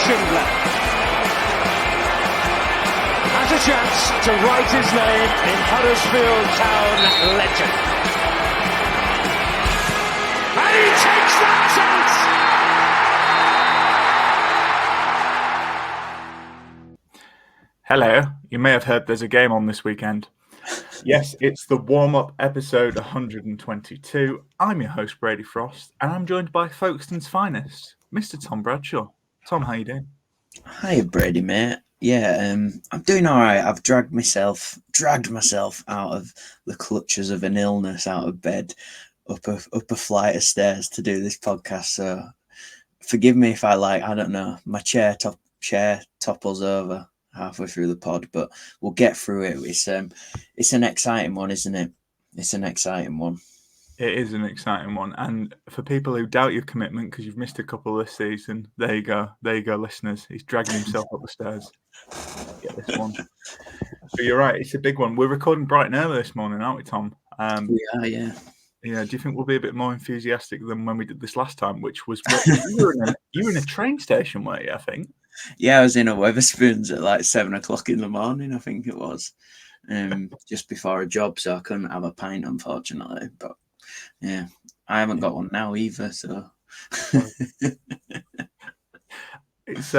Schindler has a chance to write his name in Huddersfield Town legend. And he takes that chance! Hello, you may have heard there's a game on this weekend. Yes, it's the warm-up episode 122. I'm your host, Brady Frost, and I'm joined by Folkestone's finest, Mr. Tom Bradshaw. Tom, how you doing? Hi, Brady, mate. Yeah, I'm doing all right. I've dragged myself out of the clutches of an illness, out of bed, up a flight of stairs to do this podcast. So forgive me if I don't know, my chair topples over halfway through the pod, but we'll get through it. It's an exciting one, isn't it? It's an exciting one. It is an exciting one, and for people who doubt your commitment because you've missed a couple this season, there you go, listeners. He's dragging himself up the stairs. Get this one. But you're right, it's a big one. We're recording bright and early this morning, aren't we, Tom? We are, yeah. Yeah. Do you think we'll be a bit more enthusiastic than when we did this last time? Which was you were in a train station, weren't you? I think. Yeah, I was in a Wetherspoons at like 7 o'clock in the morning, I think it was, just before a job, so I couldn't have a pint, unfortunately. But yeah, I haven't got one now either, so. It's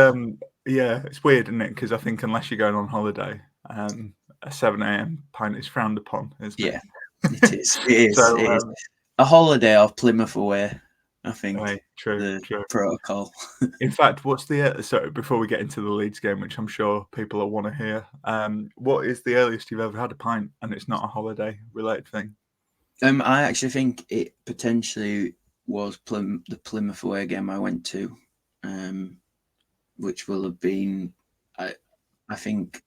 it's weird, isn't it? Because I think unless you're going on holiday, a 7 a.m. pint is frowned upon, isn't it? Yeah, it is. It is. So, it is. A holiday off Plymouth away, I think. Right, true. Protocol. In fact, what's the sorry? Before we get into the Leeds game, which I'm sure people will want to hear, what is the earliest you've ever had a pint, and it's not a holiday-related thing? I actually think it potentially was the Plymouth away game I went to, which will have been, I think,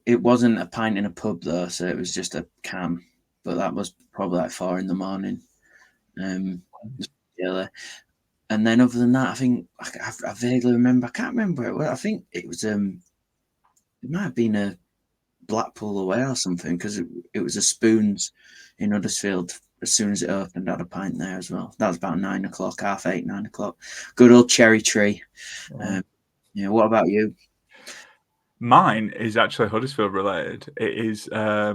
it wasn't a pint in a pub though, so it was just a can, but that was probably like 4 a.m. And then other than that, I think I vaguely remember. I can't remember where it was. I think it was it might have been a Blackpool away or something, because it was a Spoons in Huddersfield. As soon as it opened, I had a pint there as well. That was about 9 o'clock, 8:30, 9 o'clock. Good old Cherry Tree. What about you? Mine is actually Huddersfield related. It is. I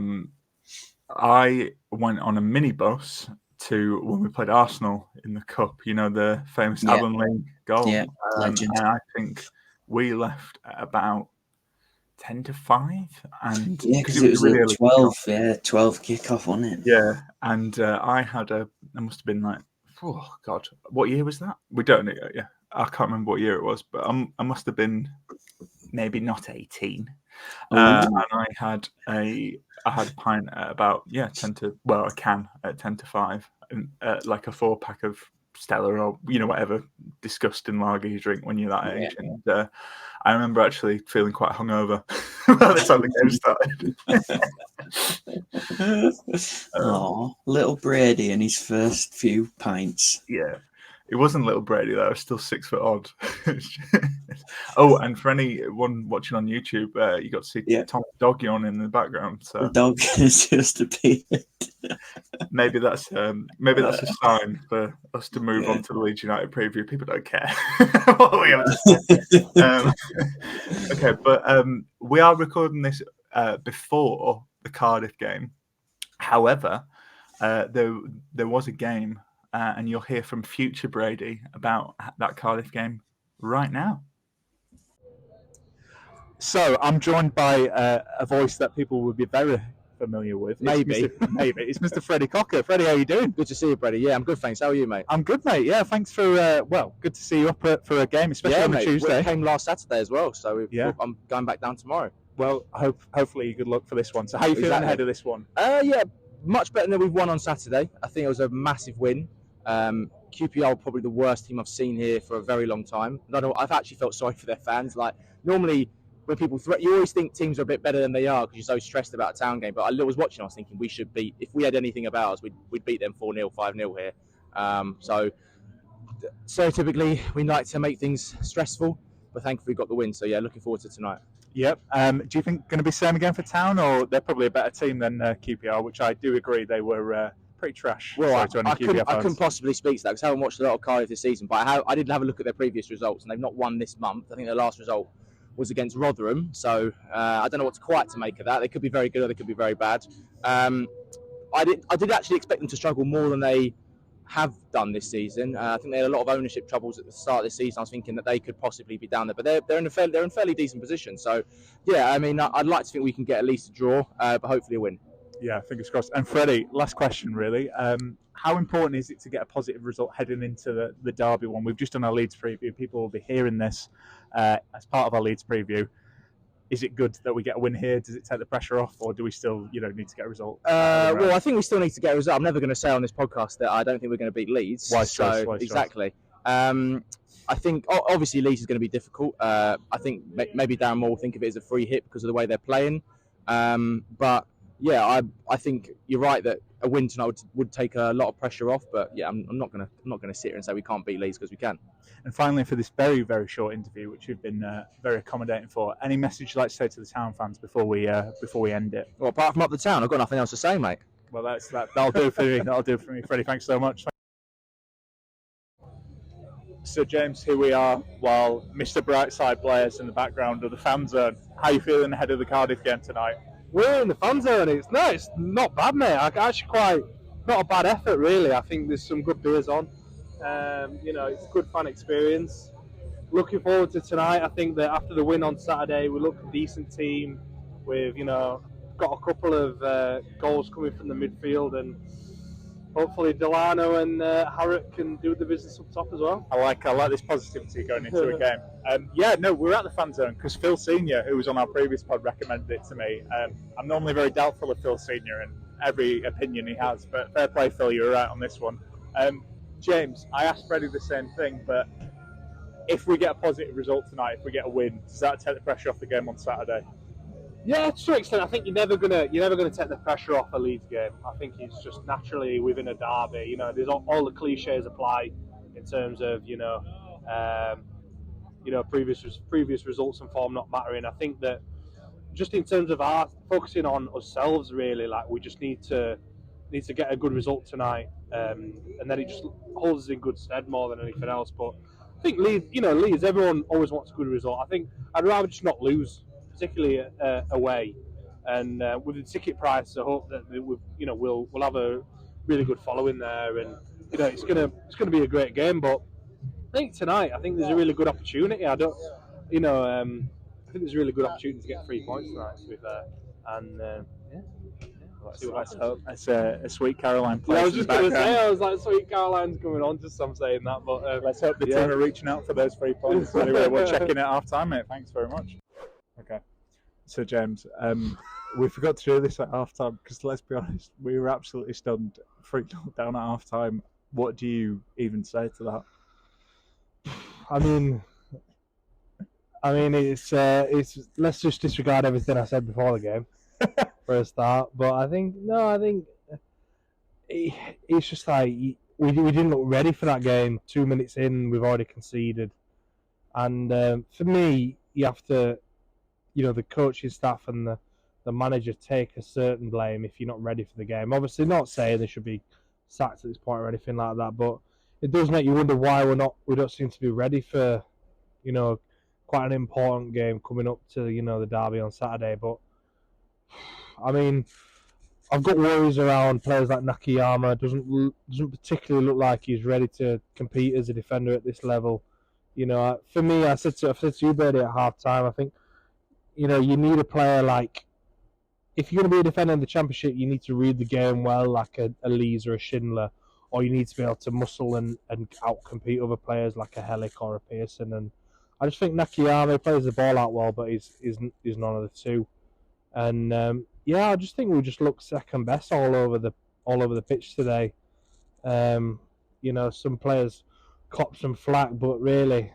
went on a minibus to when we played Arsenal in the Cup. You know, the famous Elland Road goal. Yeah, legend. And I think we left at about 10-5, and because it was really 12 kickoff, wasn't it? Yeah, and I must have been like, oh God, what year was that? We don't know. Yeah, I can't remember what year it was, but I must have been maybe not 18. And I had a pint at about a can at 10-5, and like a 4-pack of Stella or whatever disgusting lager you drink when you're that age. And I remember actually feeling quite hungover by the time the game started. Little Brady and his first few pints. Yeah. It wasn't little Brady though. I was still 6 foot odd. And for anyone watching on YouTube, you got to see Tom's dog yawn in the background. So the dog is just a bit. Maybe that's a sign for us to move on to the Leeds United preview. People don't care what we have to say. Okay, but we are recording this before the Cardiff game. However, there was a game. And you'll hear from future Brady about that Cardiff game right now. So I'm joined by a voice that people would be very familiar with. Maybe. It's Mr. Freddie Cocker. Freddie, how are you doing? Good to see you, Brady. Yeah, I'm good, thanks. How are you, mate? I'm good, mate. Yeah, thanks for, good to see you up for a game, especially on a Tuesday. We came last Saturday as well, so I'm going back down tomorrow. Well, hopefully good luck for this one. So how are you feeling ahead of this one? Much better than we've won on Saturday. I think it was a massive win. QPR probably the worst team I've seen here for a very long time. I've actually felt sorry for their fans. Like normally when people you always think teams are a bit better than they are because you're so stressed about a town game. But I was watching, I was thinking we should beat, if we had anything about us, we'd beat them 4-0, 5-0 here. So typically we like to make things stressful, but thankfully we got the win. So yeah, looking forward to tonight. Yep. Do you think going to be same again for Town, or they're probably a better team than QPR, which I do agree they were pretty trash. Well, Sorry to any I QPR fans. couldn't possibly speak to that because I haven't watched a lot of Cardiff this season. But I did have a look at their previous results, and they've not won this month. I think their last result was against Rotherham. So I don't know what quite to make of that. They could be very good or they could be very bad. I did actually expect them to struggle more than they have done this season. I think they had a lot of ownership troubles at the start of this season. I was thinking that they could possibly be down there, but they're in a fairly decent position. So, yeah, I mean, I'd like to think we can get at least a draw, but hopefully a win. Yeah, fingers crossed. And Freddie, last question, really. How important is it to get a positive result heading into the Derby one? We've just done our Leeds preview. People will be hearing this as part of our Leeds preview. Is it good that we get a win here? Does it take the pressure off, or do we still, need to get a result? Well, I think we still need to get a result. I'm never going to say on this podcast that I don't think we're going to beat Leeds. Wise choice. Exactly. I think obviously Leeds is going to be difficult. I think maybe Darren Moore will think of it as a free hit because of the way they're playing. But yeah, I think you're right that a win tonight would take a lot of pressure off. But yeah, I'm not going to sit here and say we can't beat Leeds because we can. And finally, for this very, very short interview, which you've been very accommodating for, any message you'd like to say to the Town fans before we end it? Well, apart from up the Town, I've got nothing else to say, mate. Well, that'll do for me. That'll do for me, Freddie. Thanks so much. So, James, here we are, while Mr. Brightside blares in the background of the fan zone. How are you feeling ahead of the Cardiff game tonight? We're in the fan zone. It's not bad, mate. Not a bad effort, really. I think there's some good beers on. It's a good fan experience. Looking forward to tonight. I think that after the win on Saturday, we look a decent team. We've, got a couple of goals coming from the midfield, and hopefully Delano and Harrop can do the business up top as well. I like this positivity going into a game. We're at the fan zone because Phil Senior, who was on our previous pod, recommended it to me. I'm normally very doubtful of Phil Senior and every opinion he has, but fair play, Phil, you're right on this one. James, I asked Freddie the same thing, but if we get a positive result tonight, if we get a win, does that take the pressure off the game on Saturday? Yeah, to some extent. I think you're never gonna take the pressure off a Leeds game. I think it's just naturally within a derby. There's all the cliches apply in terms of previous results and form not mattering. I think that just in terms of our focusing on ourselves, really, like we just need to get a good result tonight, and then it just holds us in good stead more than anything else. But I think Leeds, everyone always wants a good result. I think I'd rather just not lose, particularly away, and with the ticket price, I hope that we'll have a really good following there, and it's gonna be a great game. But I think tonight, there's a really good opportunity. I think there's a really good opportunity to get 3 points tonight, to be fair, and Let's hope. That's a Sweet Caroline plays. Yeah, I was just going to say, I was like, Sweet Caroline's coming on, just I'm saying that. But let's hope the team are reaching out for those 3 points. Anyway, we'll check in at half time, mate. Thanks very much. Okay. So, James, we forgot to do this at half time because, let's be honest, we were absolutely stunned. 3-0 down at half time. What do you even say to that? I mean, it's let's just disregard everything I said before the game for a start. But I think it's just like we didn't look ready for that game. 2 minutes in, we've already conceded, and for me, you have to, the coaching staff and the manager take a certain blame if you're not ready for the game. Obviously, not saying they should be sacked at this point or anything like that, but it does make you wonder why we don't seem to be ready for, quite an important game coming up to, the derby on Saturday. But I mean, I've got worries around players like Nakayama. Doesn't particularly look like he's ready to compete as a defender at this level. For me, I said to you, Brady, at half time, I think, you need a player like, if you're going to be a defender in the Championship, you need to read the game well, like a Lees or a Schindler, or you need to be able to muscle and out-compete other players like a Hellick or a Pearson. And I just think Nakayama plays the ball out well, but he's none of the two. And I just think we just look second best all over the pitch today. Some players copped some flack, but really,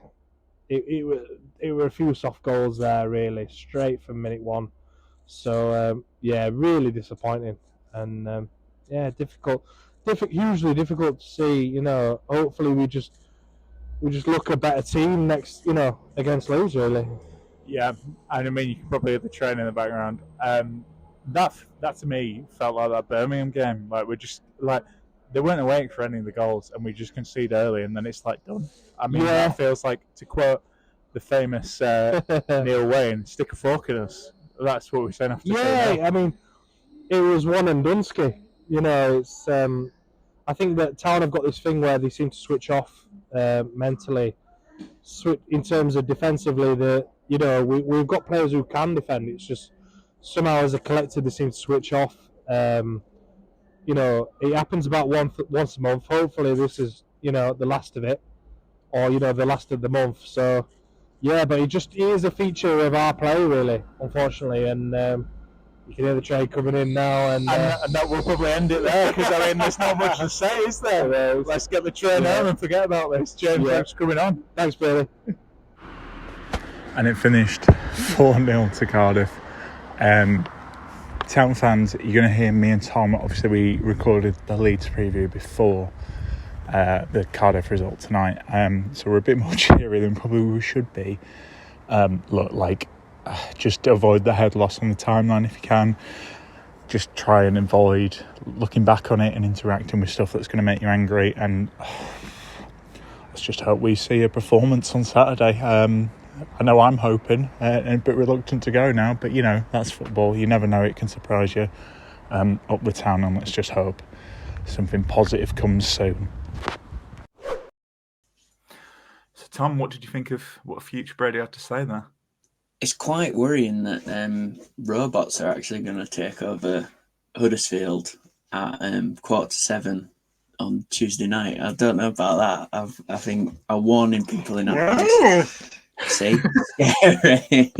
it were a few soft goals there, really, straight from minute one. So really disappointing, and hugely difficult to see. Hopefully we just look a better team next, against Leeds, really. Yeah, and I mean, you can probably hear the train in the background. That to me felt like that Birmingham game. Like, we're just like, they weren't awake for any of the goals, and we just concede early, and then it's like done. I mean, Yeah. that feels like, to quote the famous Neil Wayne, stick a fork in us. That's what we're saying after 2-0. Yeah, I mean, it was one and done, Ski. You know, it's. I think that Town have got this thing where they seem to switch off mentally. In terms of defensively, we've got players who can defend. It's just somehow as a collective they seem to switch off. It happens about once a month. Hopefully, this is the last of it, or the last of the month. So, yeah, but it is a feature of our play, really, unfortunately, and you can hear the train coming in now, and that will probably end it there, because I mean, there's not much to say, is there? Let's get the train home and forget about this. James coming on. Thanks, Brady. And it finished 4-0 to Cardiff. Town fans, you're going to hear me and Tom. Obviously, we recorded the Leeds preview before the Cardiff result tonight, so we're a bit more cheery than probably we should be. Just avoid the head loss on the timeline if you can. Just try and avoid looking back on it and interacting with stuff that's going to make you angry. And let's just hope we see a performance on Saturday. I know I'm hoping, and a bit reluctant to go now, but that's football. You never know, it can surprise you. Up the Town, and let's just hope something positive comes soon. So, Tom, what did you think of what Future Brady had to say there? It's quite worrying that robots are actually going to take over Huddersfield at 6:45 on Tuesday night. I don't know about that. I think I'm warning people in advance. See, scary.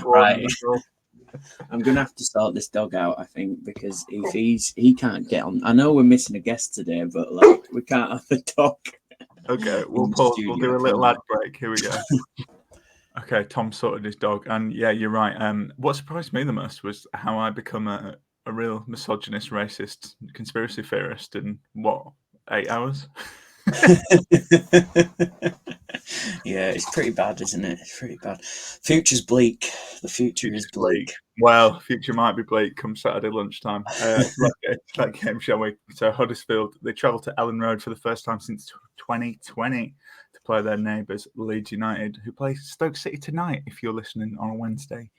Right. I'm gonna have to sort this dog out, I think, because if he can't get on. I know we're missing a guest today, but we can't have the dog. Okay, we'll pause. We'll do a little ad break. Here we go. Okay, Tom sorted his dog, and yeah, you're right. What surprised me the most was how I become a real misogynist, racist, conspiracy theorist in 8 hours. Yeah, it's pretty bad, isn't it? It's pretty bad. Future's bleak. The future is bleak. Well, future might be bleak come Saturday lunchtime. Let's get to that game, shall we? So Huddersfield, they travel to Elland Road for the first time since 2020 to play their neighbours, Leeds United, who play Stoke City tonight, if you're listening on a Wednesday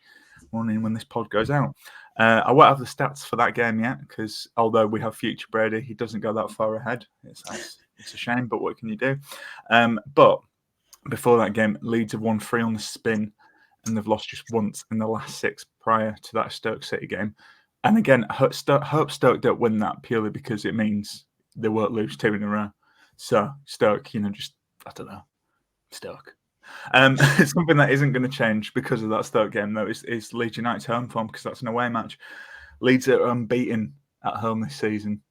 morning when this pod goes out. I won't have the stats for that game yet, because although we have Future Brady, he doesn't go that far ahead. It's a shame, but what can you do? But before that game, Leeds have won 3 on the spin, and they've lost just once in the last 6 prior to that Stoke City game. And again, I hope Stoke don't win that purely because it means they won't lose 2 in a row. So Stoke, I don't know, Stoke. Something that isn't going to change because of that Stoke game, though, is Leeds United's home form, because that's an away match. Leeds are unbeaten at home this season,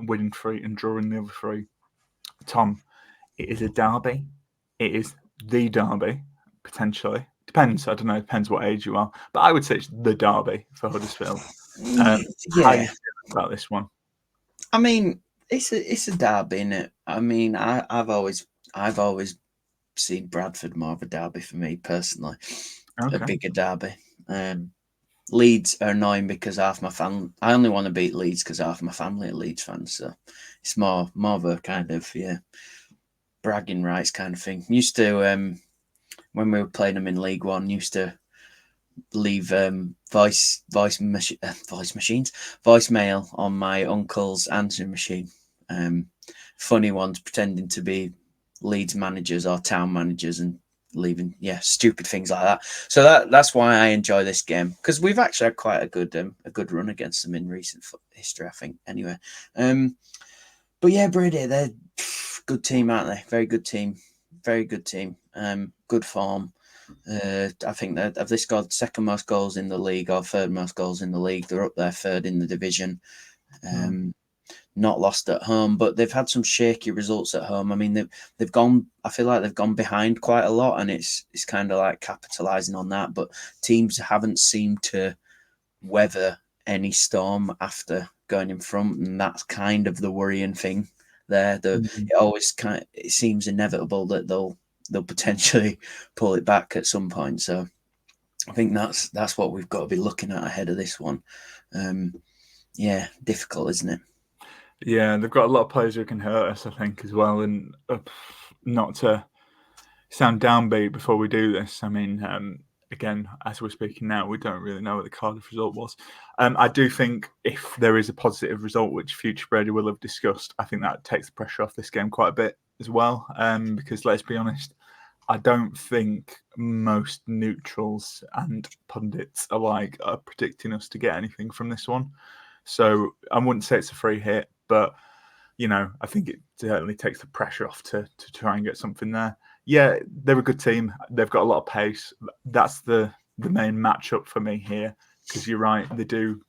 winning 3 and drawing the other 3. Tom, it is a derby. It is the derby, potentially. Depends. I don't know. Depends what age you are. But I would say it's the derby for Huddersfield. How are you feeling about this one? I mean, it's a derby, innit? I mean, I've always seen Bradford more of a derby for me personally. Okay. A bigger derby. Leeds are annoying because half my family. I only want to beat Leeds because half my family are Leeds fans. So it's more of a kind of bragging rights kind of thing. Used to when we were playing them in League One, used to leave voicemail on my uncle's answering machine. Funny ones pretending to be Leeds managers or Town managers and leaving stupid things like that. So that's why I enjoy this game, because we've actually had quite a good run against them in recent history, I think. Anyway, but yeah, Brady, they're good team, aren't they? Very good team. Good form. I think that have they scored second most goals in the league or third most goals in the league? They're up there third in the division. Not lost at home, but they've had some shaky results at home. I mean, they've gone. I feel like they've gone behind quite a lot, and it's kind of like capitalising on that. But teams haven't seemed to weather any storm after going in front, and that's kind of the worrying thing there. It seems inevitable that they'll potentially pull it back at some point. So I think that's what we've got to be looking at ahead of this one. Difficult, isn't it? Yeah, they've got a lot of players who can hurt us, I think, as well. And not to sound downbeat before we do this, I mean, again, as we're speaking now, we don't really know what the Cardiff result was. I do think if there is a positive result, which future Brady will have discussed, I think that takes the pressure off this game quite a bit as well. Because let's be honest, I don't think most neutrals and pundits alike are predicting us to get anything from this one. So I wouldn't say it's a free hit, but I think it certainly takes the pressure off to try and get something there. Yeah, they're a good team. They've got a lot of pace. That's the main matchup for me here, because you're right, they do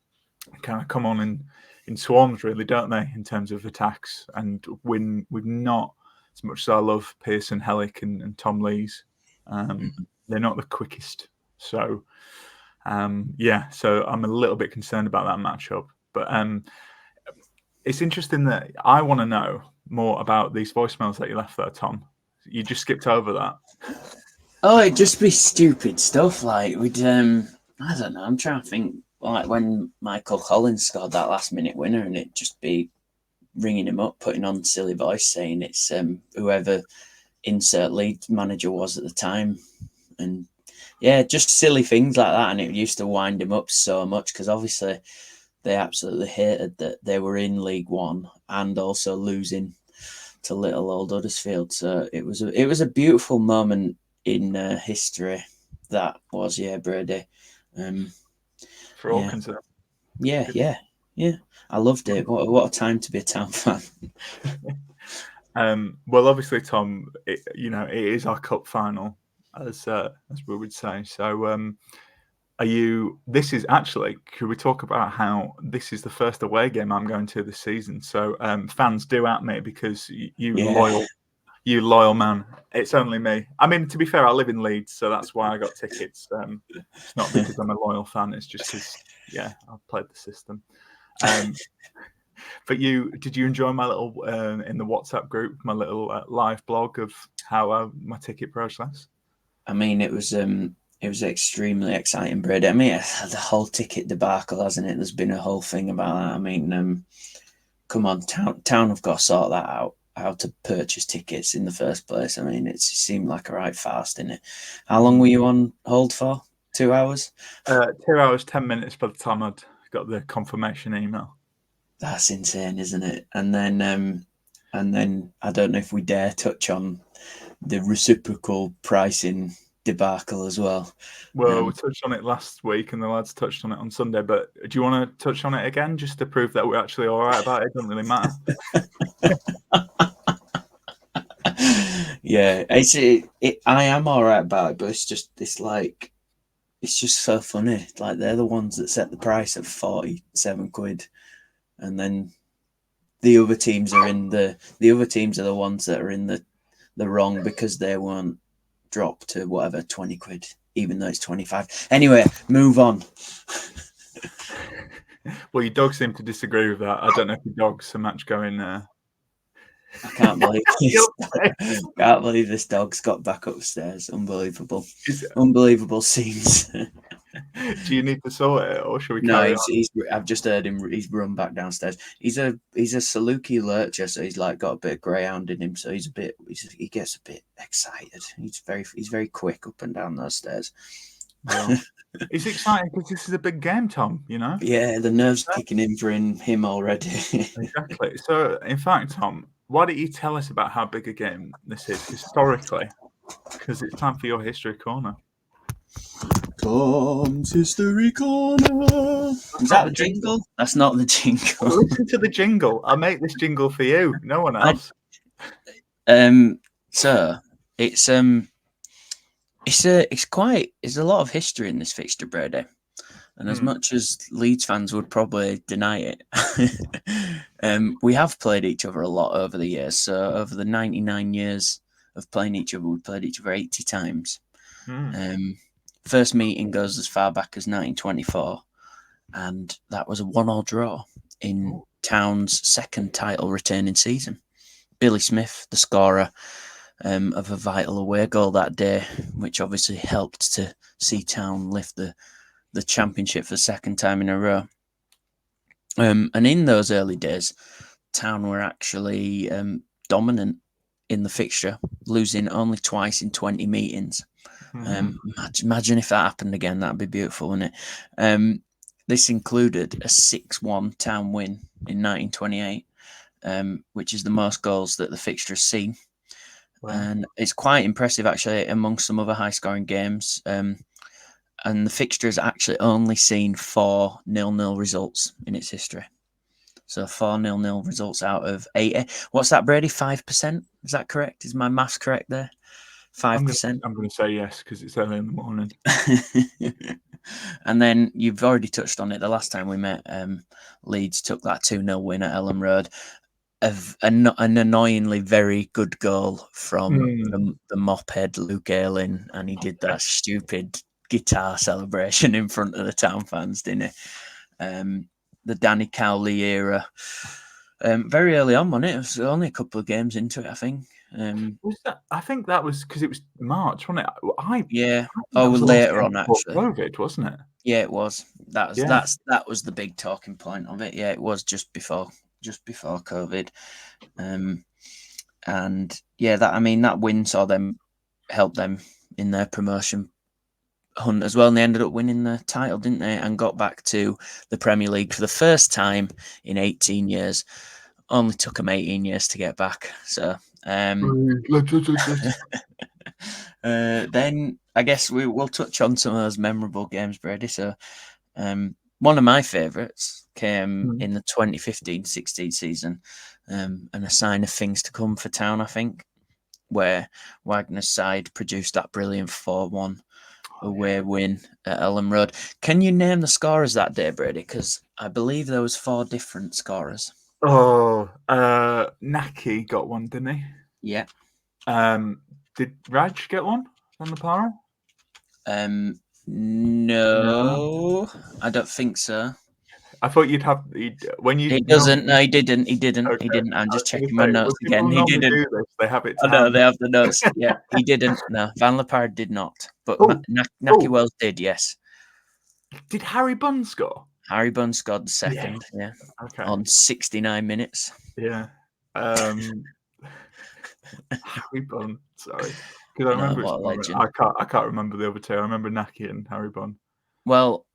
kind of come on in swarms, really, don't they, in terms of attacks, and win with not as much as I love Pearson, Hellick, and Tom Lees. They're not the quickest. So, so I'm a little bit concerned about that matchup. But it's interesting that I want to know more about these voicemails that you left there, Tom. You just skipped over that. Oh, it'd just be stupid stuff. Like, we'd, I don't know, I'm trying to think, like when Michael Collins scored that last minute winner, and it'd just be ringing him up, putting on silly voice saying it's whoever insert Leeds manager was at the time. And yeah, just silly things like that. And it used to wind him up so much, because obviously they absolutely hated that they were in League One and also losing to little old Huddersfield. So it was a beautiful moment in history. That was, Brady. For all concerned. Yeah. I loved it. What a time to be a Town fan. Well, obviously, Tom, it is our cup final, as we would say. So, this is actually, could we talk about how this is the first away game I'm going to this season? So, fans, do at me, because you loyal man. It's only me. I mean, to be fair, I live in Leeds, so that's why I got tickets. It's not because I'm a loyal fan. It's just because, I've played the system. But did you enjoy my little in the WhatsApp group, my little live blog of how my ticket process? I mean, it was extremely exciting, Brady. I mean, the whole ticket debacle, hasn't it? There's been a whole thing about that. I mean, come on, Town have got to sort that out, how to purchase tickets in the first place. I mean, it seemed like a right fast, didn't it? How long were you on hold for? 2 hours? 2 hours, 10 minutes by the time I'd got the confirmation email. That's insane, isn't it? And then I don't know if we dare touch on the reciprocal pricing debacle as well. Well, we touched on it last week, and the lads touched on it on Sunday. But do you want to touch on it again, just to prove that we're actually all right about it? It doesn't really matter. Yeah, I am all right about it, but it's just so funny. Like, they're the ones that set the price at 47 quid, and then the other teams are the ones that are in the wrong, because they won't drop to whatever 20 quid, even though it's 25. Anyway, move on. Well, your dog seemed to disagree with that. I don't know if your dog's a match going there. I can't believe this dog's got back upstairs. Unbelievable. Unbelievable scenes. Do you need to sort it, or should we carry on? I've just heard him. He's run back downstairs. He's a Saluki lurcher, so he's like got a bit of greyhound in him. So he gets a bit excited. He's very quick up and down those stairs. Well, it's exciting because this is a big game, Tom. Yeah, the nerves kicking in for him already. Exactly. So, in fact, Tom, why don't you tell us about how big a game this is historically? Because it's time for your history corner. Tom's History Corner. Is that the jingle? That's not the jingle. Listen to the jingle. I make this jingle for you, no one else. So it's a lot of history in this fixture, Brady. And as much as Leeds fans would probably deny it, we have played each other a lot over the years. So over the 99 years of playing each other, we played each other 80 times. First meeting goes as far back as 1924, and that was a 1-1 draw in Town's second title returning season. Billy Smith, the scorer of a vital away goal that day, which obviously helped to see Town lift the championship for the second time in a row. And in those early days, Town were actually dominant in the fixture, losing only twice in 20 meetings. Imagine if that happened again. That'd be beautiful, wouldn't it? This included a 6-1 Town win in 1928, which is the most goals that the fixture has seen. Wow. And it's quite impressive, actually, amongst some other high-scoring games. And the fixture has actually only seen 4 0-0 results in its history. So 4 0-0 results out of 80. What's that, Brady? 5%? Is that correct? Is my maths correct there? 5%. I'm going to say yes because it's early in the morning. And then you've already touched on it. The last time we met, Leeds took that 2-0 win at Elland Road. An annoyingly very good goal from the mophead Luke Ayling, and he did that stupid guitar celebration in front of the Town fans, didn't he? The Danny Cowley era, very early on, wasn't it? It was only a couple of games into it, I think. I think that was because it was March, wasn't it? Yeah. That was the last Later game on, before actually. COVID, wasn't it? Yeah, it was. That was the big talking point of it. Yeah, it was just before COVID. And yeah, that win helped them in their promotion hunt as well, and they ended up winning the title, didn't they? And got back to the Premier League for the first time in 18 years. Only took them 18 years to get back. So then I guess we'll touch on some of those memorable games, Brady. So one of my favourites came in the 2015-16 season, and a sign of things to come for Town, I think, where Wagner's side produced that brilliant 4-1 away win at Elland Road. Can you name the scorers that day, Brady? Because I believe there was 4 different scorers. Naki got one, didn't he? Yeah. Did Raj get one on the par? No, I don't think so. I thought you'd have when you. He doesn't. No, he didn't. He didn't. Okay. He didn't. I'm just I was checking gonna my say, notes when again. people He normally didn't. do this, they have it. Oh no, they have the notes. Yeah, he didn't. No, Van Lepard did not. But Naki Wells did. Yes. Did Harry Bunn score? Harry Bunn scored the second. Yeah. Okay. On 69 minutes. Yeah. Harry Bunn. Sorry, because I remember. What a legend. I can't remember the other two. I remember Naki and Harry Bunn. Well,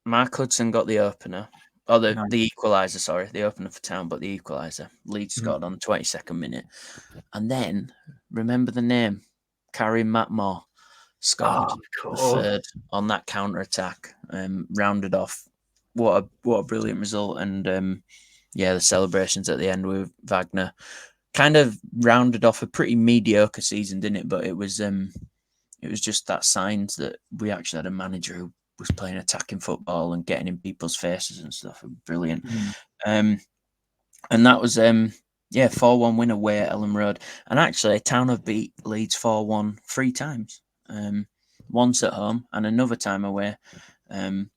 Mark Hudson got the opener. Oh, the equaliser, sorry. The opener for Town, but the equaliser. Leeds scored on the 22nd minute. And then, remember the name, Karim Matmore scored the third on that counter-attack. Rounded off. What a brilliant result. And, the celebrations at the end with Wagner kind of rounded off a pretty mediocre season, didn't it? But it was just that signs that we actually had a manager who was playing attacking football and getting in people's faces and stuff. Brilliant. And that was 4-1 win away at Elland Road. And actually, Town have beat Leeds 4-1 3 times. Once at home and another time away. And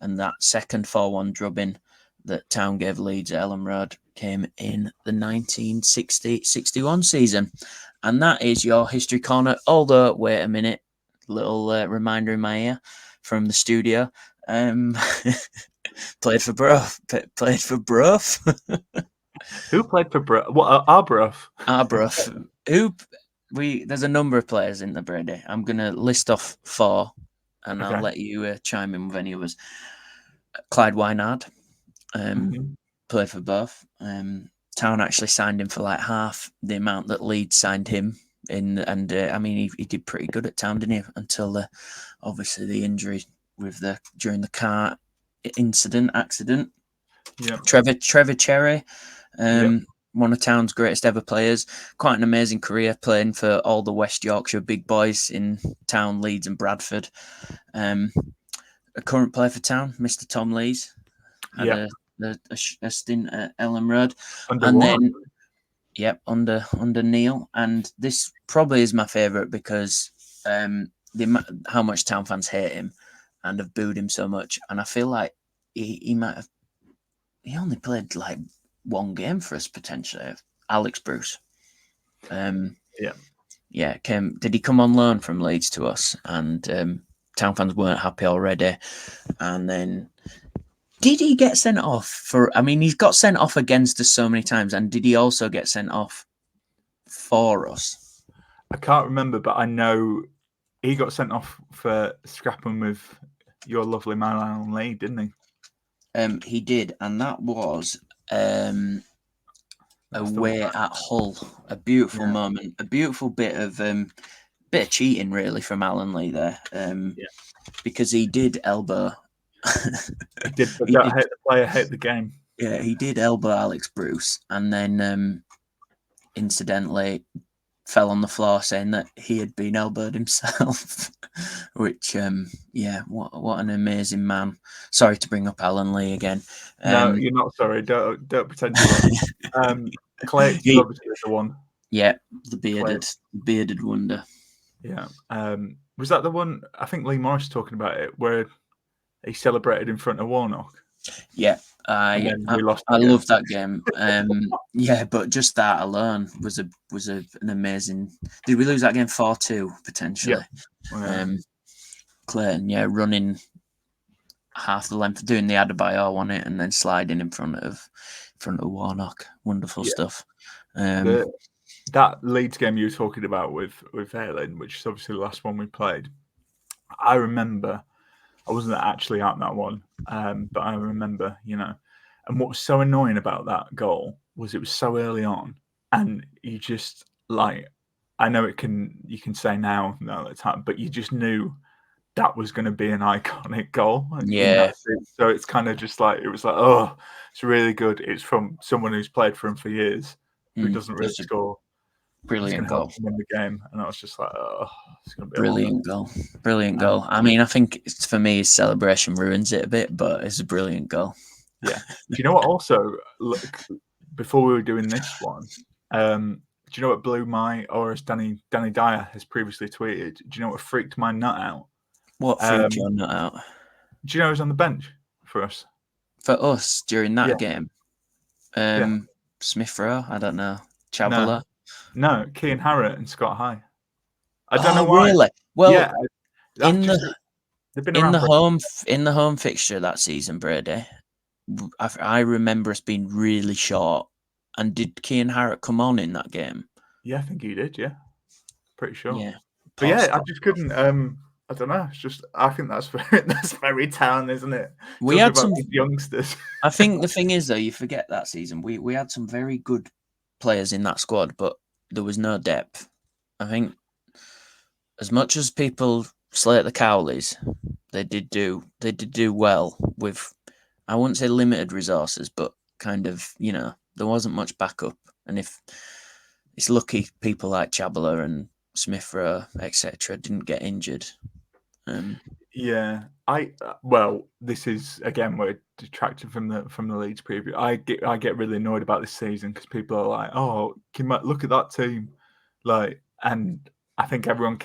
that second 4-1 drubbing that Town gave Leeds at Elland Road came in the 1960-61 season. And that is your history corner. Although, wait a minute, little reminder in my ear from the studio. Played for Brough. Who played for Brough? What, Arbrough? Arbrough. There's a number of players in the Brady. I'm going to list off 4, and I'll let you chime in with any others. Clyde Wynard. Played for both. Town actually signed him for like half the amount that Leeds signed him in, and he did pretty good at Town, didn't he? Until obviously the injury during the car accident. Yeah. Trevor Cherry, one of Town's greatest ever players. Quite an amazing career playing for all the West Yorkshire big boys in Town, Leeds, and Bradford. A current player for Town, Mr. Tom Lees, had a stint at Elland Road, under Neil. And this probably is my favourite because how much Town fans hate him and have booed him so much. And I feel like he only played like 1 game for us potentially. Alex Bruce. Did he come on loan from Leeds to us? And Town fans weren't happy already. And then Did he get sent off for? I mean, he's got sent off against us so many times, and did he also get sent off for us? I can't remember, but I know he got sent off for scrapping with your lovely man Alan Lee, didn't he? He did, and that was away at Hull. A beautiful moment, a beautiful bit of cheating, really, from Alan Lee there. Because he did elbow. He did, but hate the player, hate the game. Yeah, he did elbow Alex Bruce, and then incidentally fell on the floor saying that he had been elbowed himself. Which, what an amazing man. Sorry to bring up Alan Lee again. No, you're not sorry. Don't pretend you are. Clay is obviously the one. Yeah, the bearded wonder. Yeah. Was that the one? I think Lee Morris talking about it, where he celebrated in front of Warnock. Yeah, I love that game. But just that alone was an amazing. Did we lose that game 4-2 potentially? Yeah. Clayton, running half the length, doing the Adebayor on it, and then sliding in front of Warnock. Wonderful stuff. That Leeds game you were talking about with Elland, which is obviously the last one we played. I remember. I wasn't actually at that one, but I remember, And what was so annoying about that goal was it was so early on, and you just I know you can say now, no, it's happened, but you just knew that was going to be an iconic goal. Yeah. So it's kind of just it was oh, it's really good. It's from someone who's played for him for years, who doesn't really score. Brilliant goal. Win the game, and I was just it's going to be brilliant goal. I mean, I think for me, his celebration ruins it a bit, but it's a brilliant goal. Yeah. Do you know what? Also, look, before we were doing this one, do you know what blew my, or as Danny Dyer has previously tweeted? Do you know what freaked my nut out? What freaked your nut out? Do you know who was on the bench for us? For us during that game, Smith Rowe. I don't know. Chabala. No, Kean Harrott and Scott High. I don't know why. Really? Well, in the home fixture that season, Brady, I remember us being really short. And did Kean Harrott come on in that game? Yeah, I think he did. Yeah, pretty sure. Yeah, but I just couldn't. I don't know. It's just I think that's very Town, isn't it? We had some youngsters. I think the thing is though, you forget that season we had some very good players in that squad, but there was no depth. I think as much as people slate the Cowleys, they did do well with, I wouldn't say limited resources, but kind of, there wasn't much backup. And if it's lucky people like Chabala and Smith Rowe, etc., didn't get injured. This is again we're detracted from the Leeds preview. I get really annoyed about this season because people are like, "Oh, look at that team," and I think everyone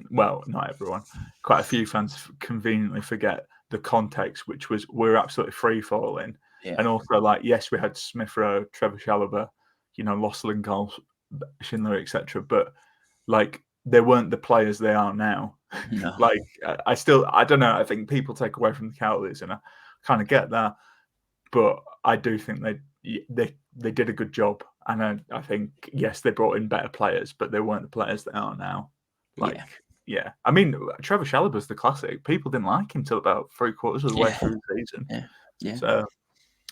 not everyone, quite a few fans conveniently forget the context, which was we're absolutely free falling, and also yes, we had Smith Rowe, Trevor Chalobah, Lost Lingard, Schindler, etc., but they weren't the players they are now. No. I don't know. I think people take away from the Cowleys, and I kind of get that, but I do think they did a good job, and I think yes, they brought in better players, but they weren't the players they are now. I mean, Trevor Chalobah's the classic. People didn't like him till about 3/4 of the way through the season. Yeah. So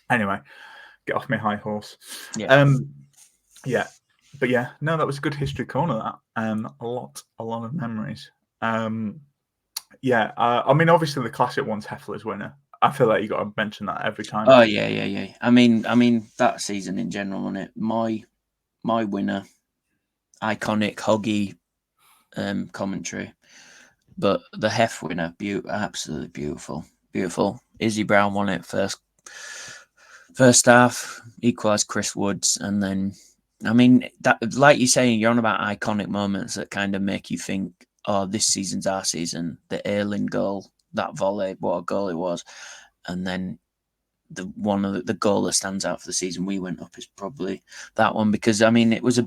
anyway, get off my high horse. But that was a good history corner. That a lot of memories. I mean, obviously the classic one's Heffler's winner. I feel like you got to mention that every time. Oh yeah. I mean that season in general, on it. My winner, iconic Hoggy commentary, but the Heff winner, absolutely beautiful. Izzy Brown won it first half, equalised Chris Woods, and then. I mean, that, like you're saying, you're on about iconic moments that kind of make you think, oh, this season's our season. The Elland goal, that volley, what a goal it was. And then the goal that stands out for the season we went up is probably that one, because, I mean, it was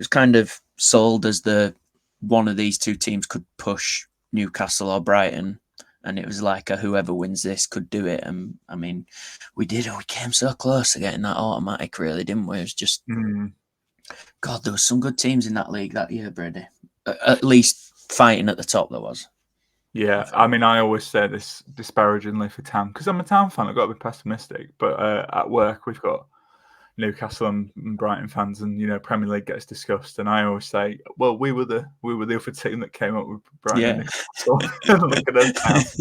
kind of sold as one of these two teams could push Newcastle or Brighton. and it was like whoever wins this could do it. And I mean, we did. We came so close to getting that automatic, really, didn't we? It was just God. There was some good teams in that league that year, Brady. At least fighting at the top, there was. Yeah, I mean, I always say this disparagingly for Town because I'm a Town fan. I've got to be pessimistic, but at work we've got Newcastle and Brighton fans, and Premier League gets discussed, and I always say, well, we were the other team that came up with Brighton and Newcastle. Look at us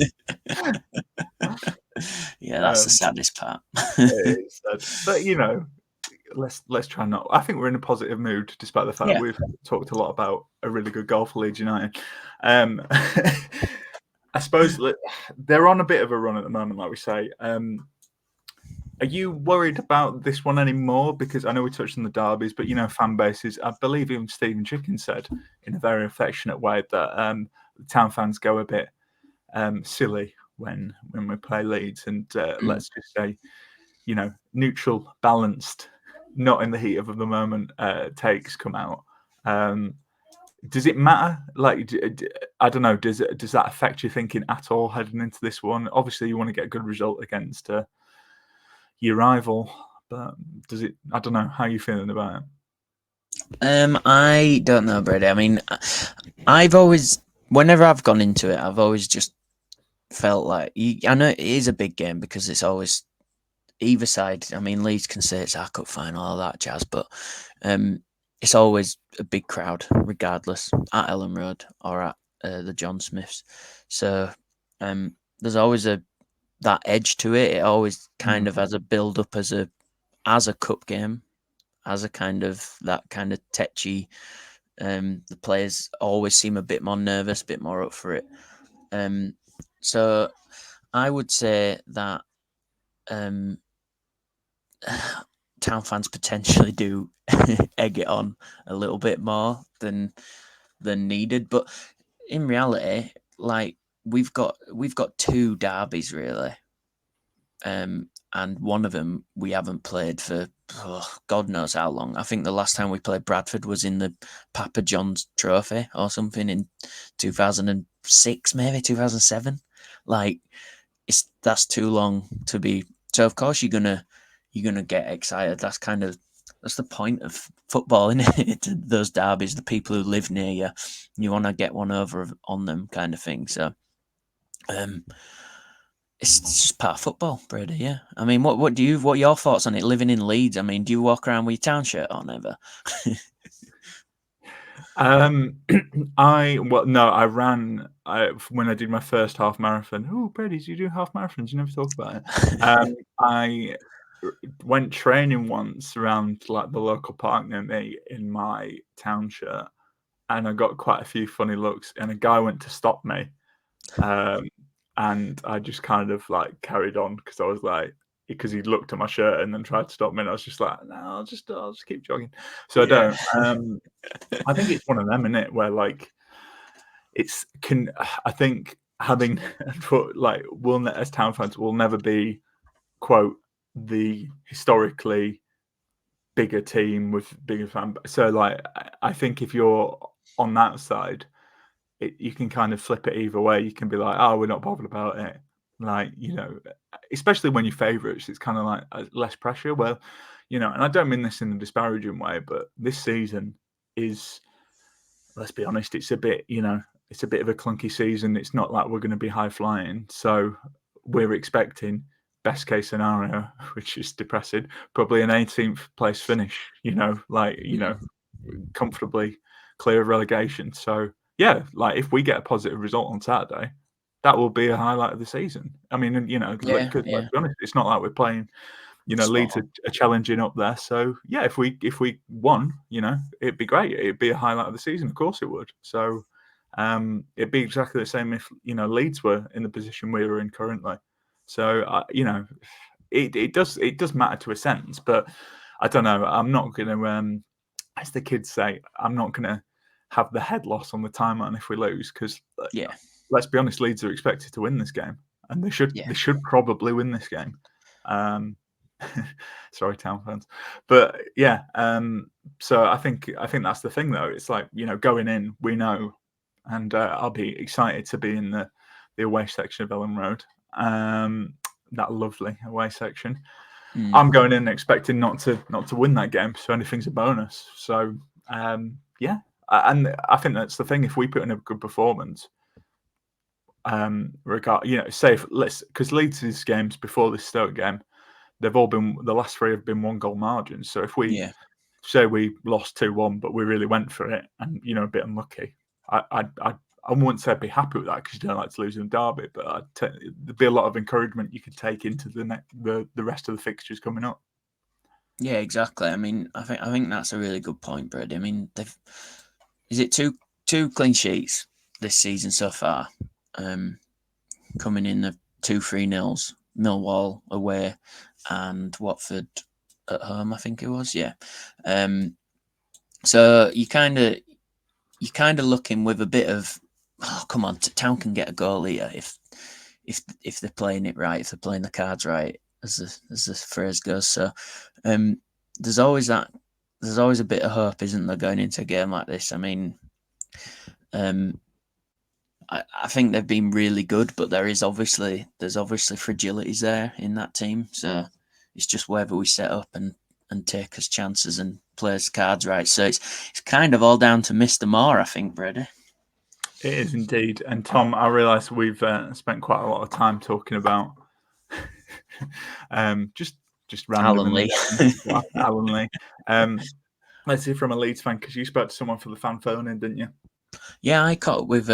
now. Yeah, that's the saddest part. It is sad. But let's try not. I think we're in a positive mood, despite the fact we've talked a lot about a really good goal for Leeds United. I suppose they're on a bit of a run at the moment, like we say. Are you worried about this one anymore? Because I know we touched on the derbies, but fan bases. I believe even Stephen Chicken said in a very affectionate way that Town fans go a bit silly when we play Leeds, and let's just say, neutral, balanced, not in the heat of the moment takes come out. Does it matter? Like, I don't know. Does that affect your thinking at all heading into this one? Obviously, you want to get a good result against your rival, but does it? I don't know. How are you feeling about it? I don't know, Brady. I mean, I've always, whenever I've gone into it, I've always just felt like I know it is a big game because it's always either side. I mean, Leeds can say it's our cup final, all that jazz, but it's always a big crowd, regardless, at Elland Road or at the John Smiths. So there's always that edge to it. It always kind of has a build up as a cup game, as a kind of tetchy. The players always seem a bit more nervous, a bit more up for it. So I would say that Town fans potentially do egg it on a little bit more than needed, but in reality, like we've got two derbies really, and one of them we haven't played for God knows how long. I think the last time we played Bradford was in the Papa John's Trophy or something in 2006, maybe 2007. Like that's too long to be. So of course you're gonna get excited. That's the point of football, isn't it? Those derbies, the people who live near you want to get one over on them, kind of thing. So, it's just part of football, Brady. Yeah. I mean, what are your thoughts on it? Living in Leeds, I mean, do you walk around with your Town shirt on ever? I ran when I did my first half marathon. Oh, Brady, do you do half marathons? You never talk about it. I went training once around like the local park near me in my Town shirt, and I got quite a few funny looks. And a guy went to stop me, and I just kind of like carried on because I was like, because he looked at my shirt and then tried to stop me, and I was just like, no, I'll just keep jogging. So I don't. I think it's one of them, isn't it, where like I think having like as Town fans will never be quote the historically bigger team with bigger fan. So like I think if you're on that side, you can kind of flip it either way. You can be like, oh, we're not bothered about it. Like, especially when you're favourites, it's kind of like less pressure. Well, and I don't mean this in a disparaging way, but this season is, let's be honest, it's a bit of a clunky season. It's not like we're going to be high flying. So we're expecting best case scenario, which is depressing, probably an 18th place finish, comfortably clear of relegation. So yeah, like if we get a positive result on Saturday, that will be a highlight of the season. I mean, let's be honest, it's not like we're playing, Leeds are challenging up there. So yeah, if we won, it'd be great. It'd be a highlight of the season. Of course it would. So it'd be exactly the same if, Leeds were in the position we were in currently. So, it does matter to a sense, but I don't know. I'm not going to, as the kids say, I'm not going to have the head loss on the timeline if we lose because, let's be honest, Leeds are expected to win this game, and they should probably win this game. Sorry, Town fans, but yeah. So I think that's the thing, though. It's like going in, we know, and I'll be excited to be in the the away section of Elland Road. That lovely away section. I'm going in expecting not to win that game, so anything's a bonus. So and I think that's the thing. If we put in a good performance, because Leeds' games before this Stoke game, they've all been, the last 3 have been 1 goal margins. So if we say we lost 2-1, but we really went for it and a bit unlucky, I wouldn't say I'd be happy with that because you don't like to lose in a derby, but there'd be a lot of encouragement you could take into the rest of the fixtures coming up. Yeah, exactly. I mean, I think that's a really good point, Brady. I mean, is it two clean sheets this season so far? Coming in the 2-3-0s, Millwall away and Watford at home, I think it was. Yeah. So you kind of looking with a bit of, oh, come on, Town can get a goal here if they're playing it right, if they're playing the cards right, as the phrase goes. So there's always a bit of hope, isn't there, going into a game like this? I mean, I think they've been really good, but there's obviously fragilities there in that team. So it's just whether we set up and take us chances and play us cards right. So it's kind of all down to Mr. Moore, I think, Brady. It is indeed. And Tom, I realise we've spent quite a lot of time talking about just randomly Alan Lee. Let's hear from a Leeds fan, because you spoke to someone for the fan phone in, didn't you? Yeah, I caught up with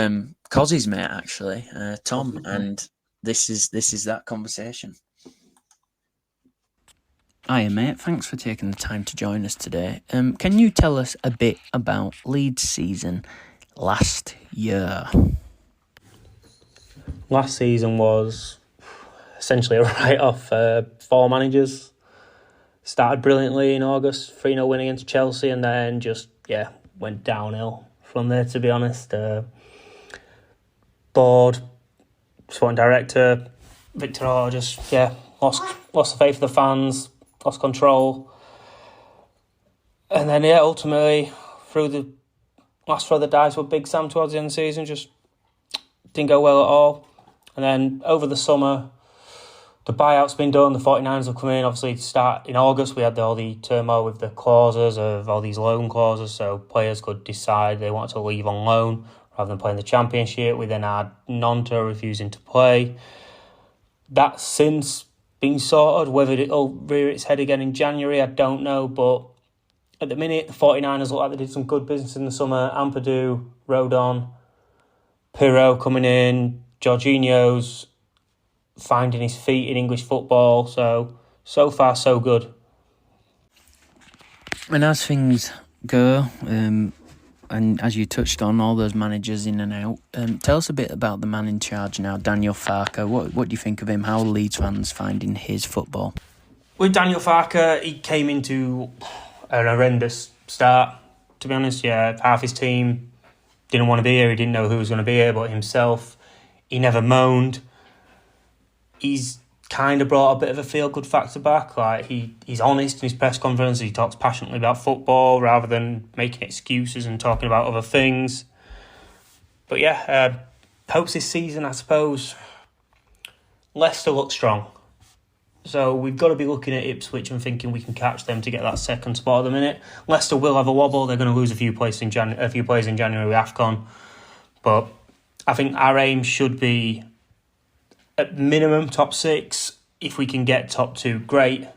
Cozzy's mate actually, Tom, and this is that conversation. Hiya mate, thanks for taking the time to join us today. Can you tell us a bit about Leeds' season last year? Last season was essentially a write-off. 4 managers. Started brilliantly in August, 3-0 win against Chelsea, and then just went downhill from there, to be honest. Board, sporting director, Victor just lost the faith of the fans, lost control. And then ultimately through the last throw of the dice with Big Sam towards the end of the season, just didn't go well at all. And then over the summer, the buyout's been done, the 49ers have come in. Obviously, to start in August, we had all the turmoil with the clauses of all these loan clauses, so players could decide they wanted to leave on loan rather than playing the Championship. We then had Nonto refusing to play. That's since been sorted. Whether it'll rear its head again in January, I don't know. But at the minute, the 49ers look like they did some good business in the summer. Ampadu, Rodon, Pirro coming in, Jorginho's finding his feet in English football. So far, so good. And as things go, and as you touched on, all those managers in and out, tell us a bit about the man in charge now, Daniel Farke. What do you think of him? How are Leeds fans finding his football? With Daniel Farke, he came into an horrendous start, to be honest. Yeah, half his team didn't want to be here. He didn't know who was going to be here but himself. He never moaned. He's kind of brought a bit of a feel-good factor back. Like he's honest in his press conference. He talks passionately about football rather than making excuses and talking about other things. But hopes this season, I suppose, Leicester look strong. So we've got to be looking at Ipswich and thinking we can catch them to get that second spot at the minute. Leicester will have a wobble. They're going to lose a few players in January with AFCON. But I think our aim should be at minimum top 6. If we can get top 2, great.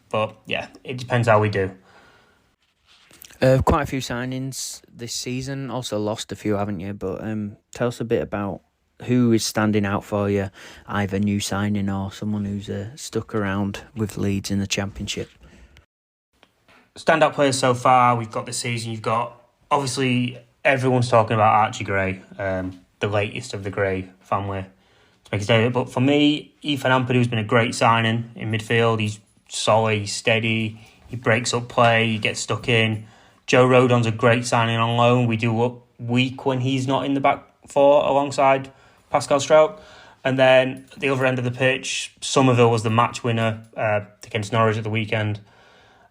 But it depends how we do. Quite a few signings this season. Also lost a few, haven't you? But tell us a bit about who is standing out for you, either new signing or someone who's stuck around with Leeds in the Championship. Standout players so far we've got this season. You've got, obviously, everyone's talking about Archie Gray, the latest of the Gray family. But for me, Ethan Ampadu's been a great signing in midfield. He's solid, he's steady, he breaks up play, he gets stuck in. Joe Rodon's a great signing on loan. We do look weak when he's not in the back four alongside Pascal Strout. And then at the other end of the pitch, Somerville was the match winner against Norwich at the weekend.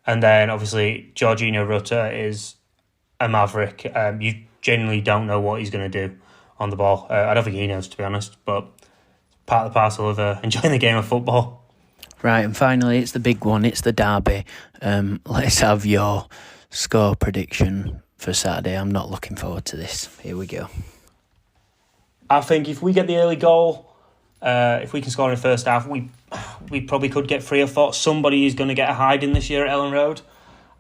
And then obviously Jorginho Rutter is a maverick. You genuinely don't know what he's going to do on the ball. I don't think he knows, to be honest. But part of the parcel of enjoying the game of football. Right, and finally, it's the big one. It's the derby. Let's have your score prediction for Saturday. I'm not looking forward to this. Here we go. I think if we get the early goal, if we can score in the first half, we probably could get 3 or 4. Somebody is going to get a hiding this year at Elland Road.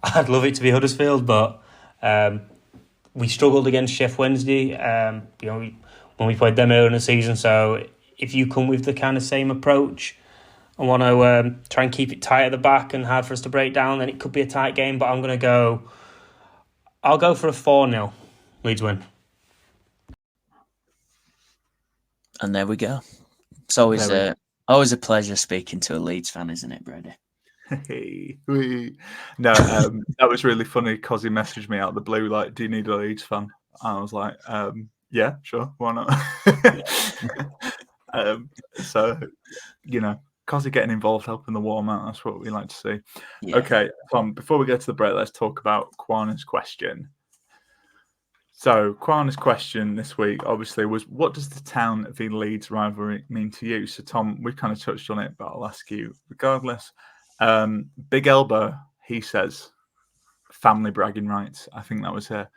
I'd love it to be Huddersfield, but we struggled against Sheff Wednesday. When we played them earlier in the season. So if you come with the kind of same approach and want to try and keep it tight at the back and hard for us to break down, then it could be a tight game. But I'll go for a 4-0 Leeds win. And there we go. It's always a pleasure speaking to a Leeds fan, isn't it, Brady? Hey, no, that was really funny because he messaged me out of the blue, like, do you need a Leeds fan? And I was like, yeah, sure, why not? So, because of getting involved, helping the warm out, that's what we like to see. Yeah. Okay, Tom, before we get to the break, let's talk about Kwana's question. So, Kwana's question this week, obviously, was what does the Town v Leeds rivalry mean to you? So, Tom, we kind of touched on it, but I'll ask you regardless. Big Elbow, he says, family bragging rights. I think that was a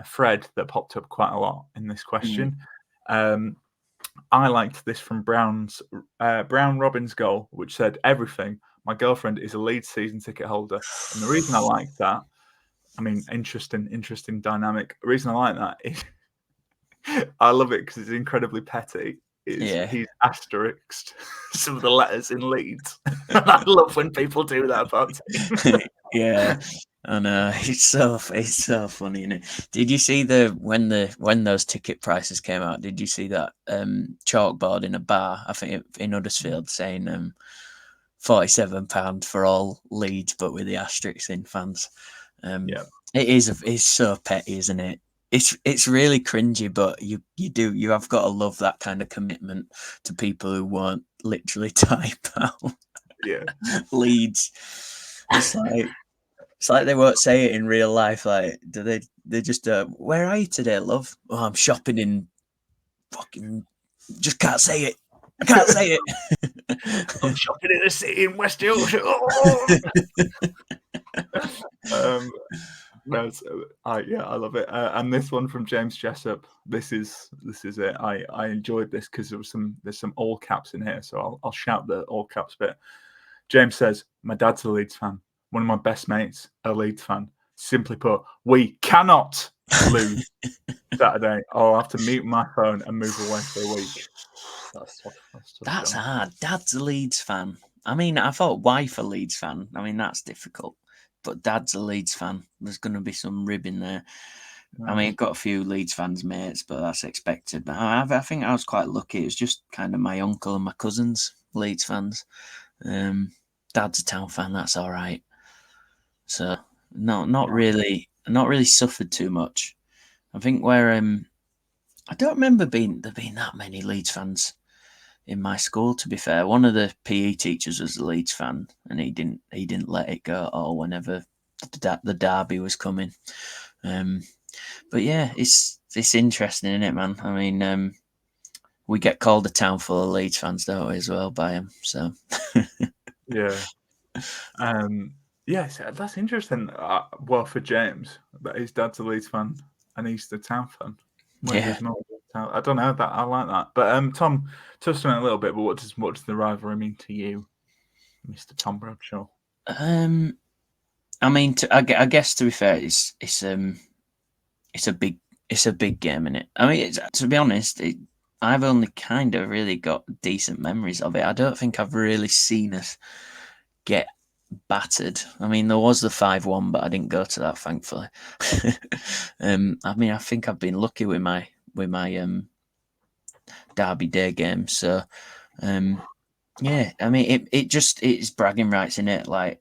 Fred that popped up quite a lot in this question. I liked this from Brown Robbins' goal, which said everything. My girlfriend is a Leeds season ticket holder, and the reason I like that, I mean, interesting dynamic. The reason I like that is I love it because it's incredibly petty. He's asterisked some of the letters in Leeds. I love when people do that about him. Yeah, I know. It's so funny, isn't it? Did you see when those ticket prices came out? Did you see that chalkboard in a bar? I think in Huddersfield saying £47 for all Leeds, but with the asterisks in fans. It's so petty, isn't it? It's really cringy, but you have got to love that kind of commitment to people who won't literally type out Leeds. It's like they won't say it in real life. Like, do they just where are you today, love? Oh, I'm shopping in fucking. Just can't say it. I can't say it. I'm shopping in a city in West Yorkshire. I love it. And this one from James Jessup. This is it. I enjoyed this because there's some all caps in here, so I'll shout the all caps bit. James says, "My dad's a Leeds fan. One of my best mates, a Leeds fan. Simply put, we cannot lose Saturday. I'll have to mute my phone and move away for a week." That's hard. Dad's a Leeds fan. I mean, I thought wife a Leeds fan. I mean, that's difficult. But dad's a Leeds fan. There's going to be some rib in there. I mean, I've got a few Leeds fans, mates, but that's expected. But I think I was quite lucky. It was just kind of my uncle and my cousins, Leeds fans. Dad's a Town fan. That's all right. So not really suffered too much. I think where I don't remember there being that many Leeds fans in my school. To be fair, one of the PE teachers was a Leeds fan, and he didn't let it go at all whenever the derby was coming. But yeah, it's interesting, isn't it, man? I mean, we get called a town full of Leeds fans, don't we, as well, by him? So yeah. Yes, that's interesting. Well, for James, that his dad's a Leeds fan and he's the Town fan. Yeah. I don't know that. I like that. But Tom touched on it a little bit. But what does the rivalry mean to you, Mr. Tom Bradshaw? I mean, I guess to be fair, it's a big game, isn't it? I mean, to be honest, I've only kind of really got decent memories of it. I don't think I've really seen us get battered. I mean, there was the 5-1, but I didn't go to that, thankfully. I mean, I think I've been lucky with my Derby Day game. So, yeah, I mean, it's bragging rights in it. Like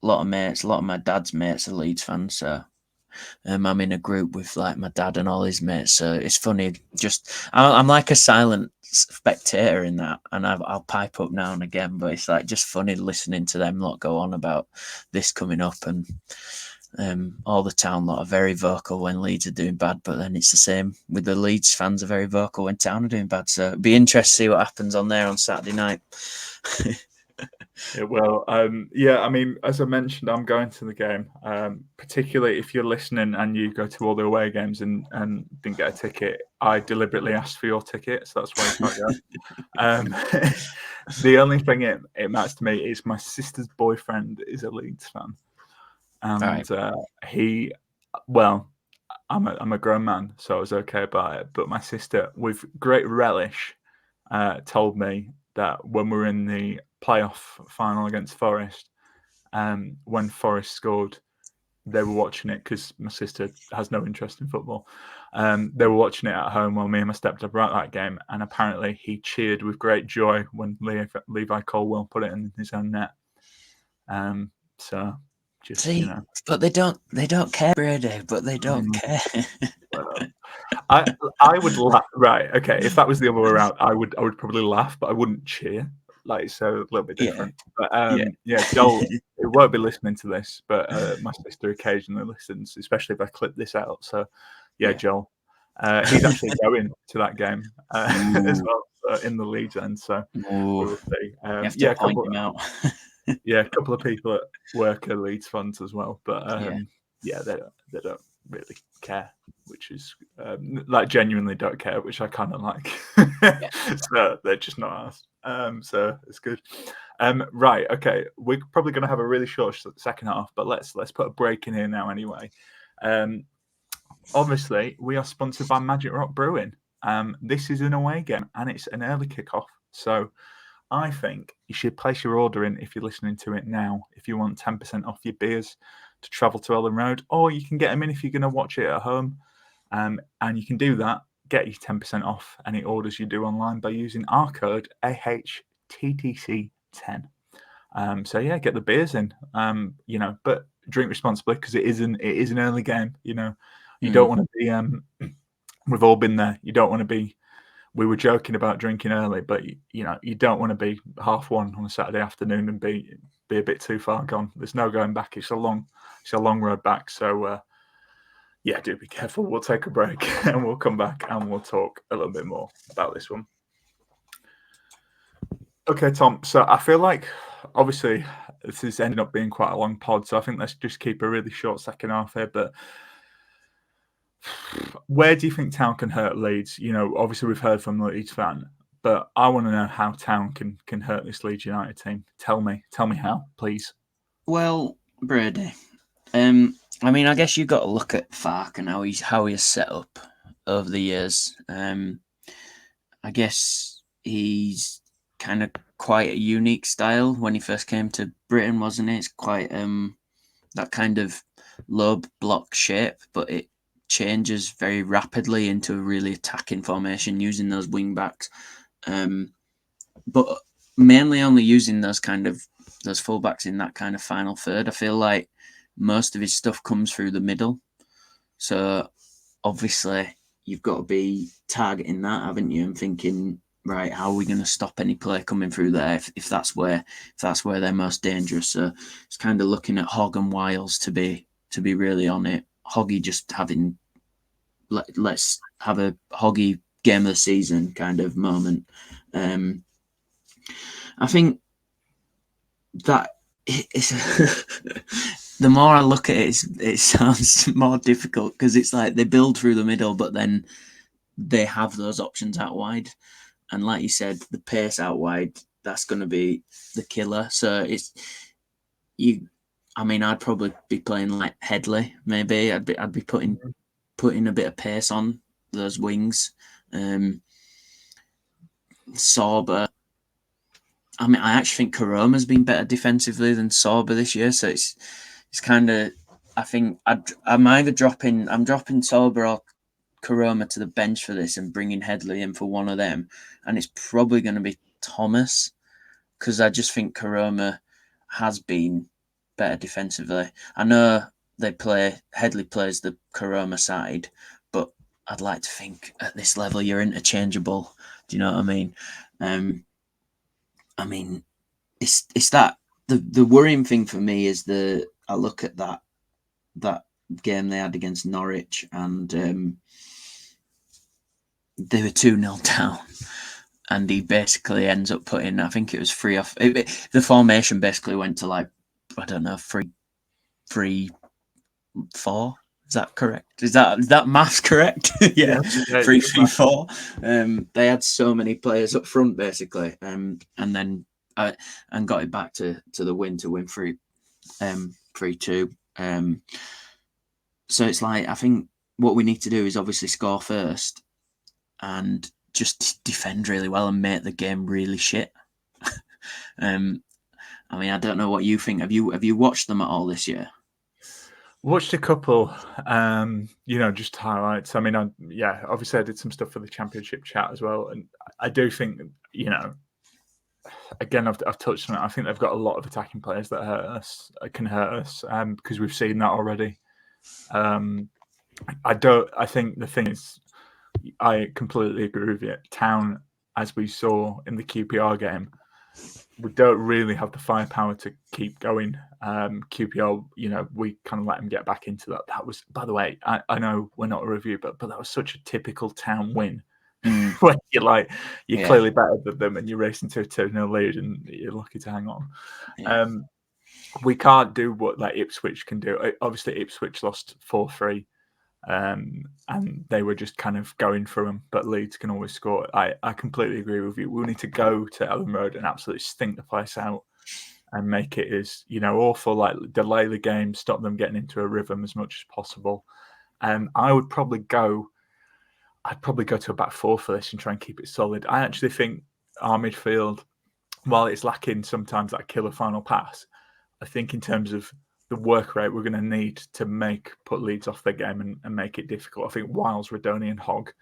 a lot of my dad's mates are Leeds fans, so I'm in a group with like my dad and all his mates. So it's funny. I'm like a silent spectator in that, and I'll pipe up now and again. But it's like just funny listening to them lot go on about this coming up, and All the town lot are very vocal when Leeds are doing bad, but then it's the same with the Leeds fans are very vocal when Town are doing bad. So it'd be interesting to see what happens on there on Saturday night. It will. Yeah, I mean, as I mentioned, I'm going to the game. Particularly if you're listening and you go to all the away games and didn't get a ticket, I deliberately asked for your ticket, so that's why you can't go. The only thing it matters to me is my sister's boyfriend is a Leeds fan, and I'm a grown man, so I was okay about it. But my sister, with great relish, told me that when we were in the playoff final against Forest, when Forest scored, they were watching it because my sister has no interest in football. They were watching it at home while me and my stepdad were at that game, and apparently he cheered with great joy when Levi Colwell put it in his own net. So just but they don't care, Brady. But they don't care. I would laugh. Right, okay. If that was the other way around, I would probably laugh, but I wouldn't cheer. Like, so a little bit different. But Joel, it won't be listening to this, but my sister occasionally listens, especially if I clip this out. So Joel, he's actually going to that game as well in the Leeds end. So we'll see. You have to point him out. A couple of people at work are Leeds fans as well, but they don't really care, which is like genuinely don't care, which I kind of like. So they're just not asked. So it's good. Right, okay, we're probably going to have a really short second half, but let's put a break in here now anyway. Obviously, we are sponsored by Magic Rock Brewing. This is an away game and it's an early kickoff, so I think you should place your order in if you're listening to it now, if you want 10% off your beers to travel to Elland Road, or you can get them in if you're going to watch it at home. And you can do that, get your 10% off any orders you do online by using our code AHTTC10. So yeah, get the beers in, but drink responsibly because it is an early game. You don't want to be, we've all been there. You don't want to be, we were joking about drinking early, but you don't want to be 1:30 on a Saturday afternoon and be a bit too far gone. There's no going back. It's a long road back. So do be careful. We'll take a break and we'll come back and we'll talk a little bit more about this one. Okay, Tom. So I feel like obviously this is ending up being quite a long pod. So I think let's just keep a really short second half here. But where do you think Town can hurt Leeds? Obviously we've heard from the Leeds fan, but I want to know how Town can hurt this Leeds United team. Tell me how, please. Well, Brady, I mean, I guess you've got to look at Fark and how he's set up over the years. I guess he's kind of quite a unique style when he first came to Britain, wasn't it? It's quite that kind of low block shape, but it changes very rapidly into a really attacking formation using those wing backs, but mainly only using those fullbacks in that kind of final third. I feel like most of his stuff comes through the middle, so obviously you've got to be targeting that, haven't you, and thinking, right, how are we going to stop any play coming through there if that's where they're most dangerous. So it's kind of looking at Hogg and Wiles to be really on it. Hoggy just having let's have a Hoggy game of the season kind of moment. I think that it's the more I look at it, it sounds more difficult because it's like they build through the middle, but then they have those options out wide. And like you said, the pace out wide, that's going to be the killer. So I'd probably be playing like Headley, maybe. I'd be putting a bit of pace on those wings. Sorba. I mean, I actually think Karoma's been better defensively than Sorba this year. So it's kind of, I think I'm either dropping Sorba or Karoma to the bench for this and bringing Headley in for one of them. And it's probably going to be Thomas because I just think Karoma has been better defensively. I know Headley plays the Karoma side, but I'd like to think at this level you're interchangeable. Do you know what I mean? I mean, it's that the worrying thing for me is I look at that that game they had against Norwich, and they were 2-0 down. And he basically ends up putting, I think it was 3 off. The formation basically went to 3-3-4. Is that correct? Is that maths correct? Yeah, 3-3-4. They had so many players up front basically, and then and got it back to the win 3-2. So it's like, I think what we need to do is obviously score first and just defend really well and make the game really shit. I mean, I don't know what you think. Have you watched them at all this year? Watched a couple, just highlights. I mean, obviously I did some stuff for the Championship chat as well, and I do think, again, I've touched on it. I think they've got a lot of attacking players that can hurt us, because we've seen that already. I think the thing is, I completely agree with you. Town, as we saw in the QPR game, we don't really have the firepower to keep going. QPR, we kind of let them get back into that. That was, by the way, I know we're not a review, but that was such a typical Town win. When you're clearly better than them and you're racing to a 2-0 lead and you're lucky to hang on. Yeah. We can't do what Ipswich can do. Obviously, Ipswich lost 4-3. And they were just kind of going through them, but Leeds can always score. I completely agree with you. We need to go to Elland Road and absolutely stink the place out and make it as awful, delay the game, stop them getting into a rhythm as much as possible. I'd probably go to a back four for this and try and keep it solid. I actually think our midfield, while it's lacking sometimes that killer final pass, I think in terms of the work rate we're going to need to put Leeds off their game and make it difficult. I think Wiles, Radoni and Hogg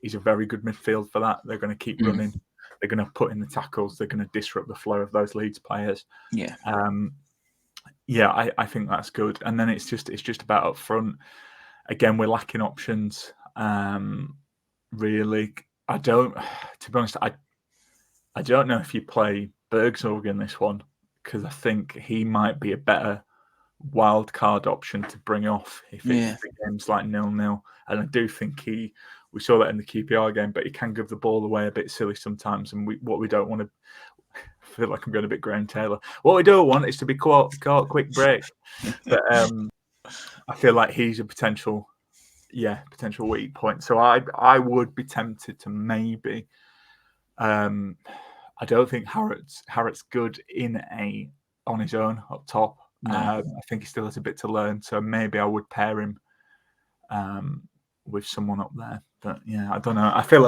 is a very good midfield for that. They're going to keep running. They're going to put in the tackles. They're going to disrupt the flow of those Leeds players. Yeah. I think that's good. And then it's just about up front. Again, we're lacking options. Really, to be honest, I don't know if you play Bergsorg in this one, because I think he might be a better wild card option to bring off if the game's 0-0. And I do think we saw that in the QPR game, but he can give the ball away a bit silly sometimes. And what we don't want to, I feel like I'm going a bit Graham Taylor. What we don't want is to be caught quick break. But I feel like he's a potential weak point. So I would be tempted to maybe. I don't think Harrott's good on his own up top. No. I think he still has a bit to learn, so maybe I would pair him with someone up there. But yeah, I don't know. I feel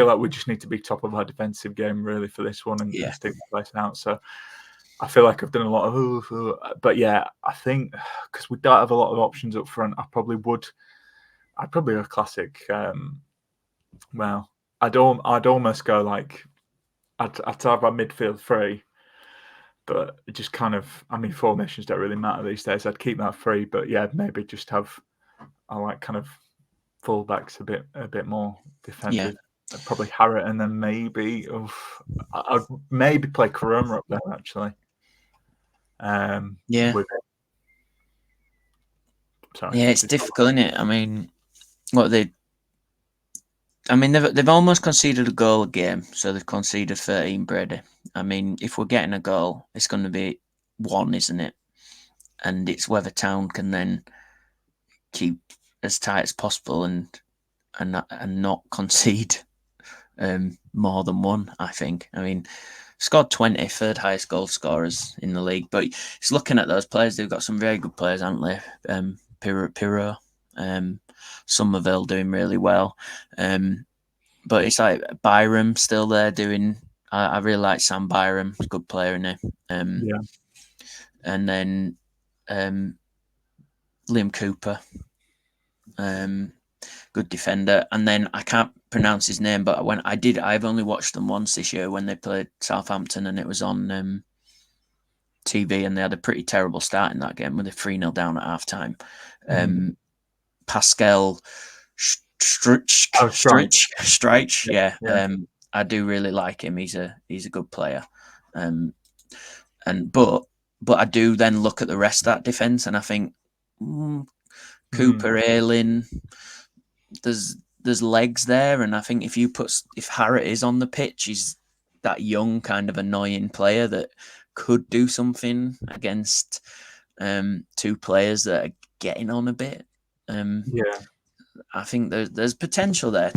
like we just need to be top of our defensive game really for this one and stick the place out. So I feel like I've done a lot of, but yeah, I think because we don't have a lot of options up front, I'd probably go classic. Well, I'd almost go I'd have our midfield three. But it just kind of, formations don't really matter these days. I'd keep that free, but yeah, maybe just have, kind of fullbacks a bit more defensive. Yeah. Probably Harrott, and then maybe I'd maybe play Koroma up there actually. Sorry. Yeah, it's difficult, isn't it? They've almost conceded a goal a game, so they've conceded 13, Brady. If we're getting a goal, it's going to be one, isn't it? And it's whether Town can then keep as tight as possible and not concede more than one, I think. Scored 20, third highest goal scorers in the league. But it's looking at those players, they've got some very good players, haven't they? Pirro, Somerville doing really well. But it's like Byram still there doing. I really like Sam Byram. He's a good player, isn't he? And then Liam Cooper, good defender. And then I can't pronounce his name, but I've only watched them once this year when they played Southampton, and it was on TV, and they had a pretty terrible start in that game with a 3-0 down at half time. Pascal Streich, yeah. I do really like him. He's a good player, but I do then look at the rest of that defence, and I think Cooper, Ayling. There's legs there, and I think if Harrott is on the pitch, he's that young kind of annoying player that could do something against two players that are getting on a bit. I think there's potential there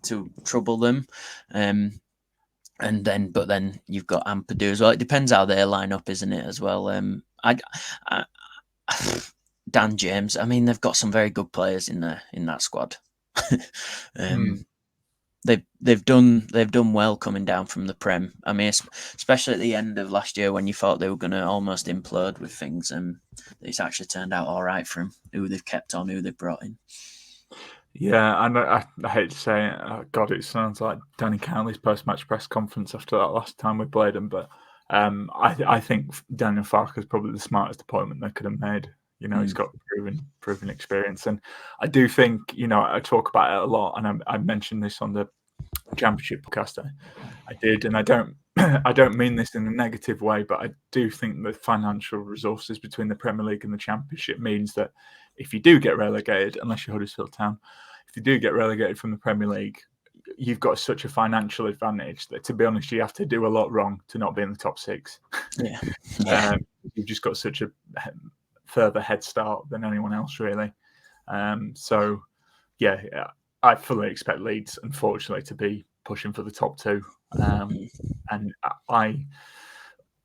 to trouble them. But then you've got Ampadu as well. It depends how they line up, isn't it, as well? Dan James. I mean, they've got some very good players in that squad. They've done well coming down from the Prem. I mean, especially at the end of last year when you thought they were going to almost implode with things, and it's actually turned out all right for them. Who they've kept on, who they've brought in. Yeah, and I hate to say it, God, it sounds like Danny Cowley's post-match press conference after that last time we played him. But I think Daniel Farke is probably the smartest appointment they could have made. You know, he's got proven experience, and I do think, you know, I talk about it a lot, and I mentioned this on the Championship podcast. I did, and I don't mean this in a negative way, but I do think the financial resources between the Premier League and the Championship means that if you do get relegated, unless you're Huddersfield Town, if you do get relegated from the Premier League, you've got such a financial advantage that, to be honest, you have to do a lot wrong to not be in the top six. Yeah. You've just got such a further head start than anyone else, really. So, yeah, I fully expect Leeds, unfortunately, to be pushing for the top two. And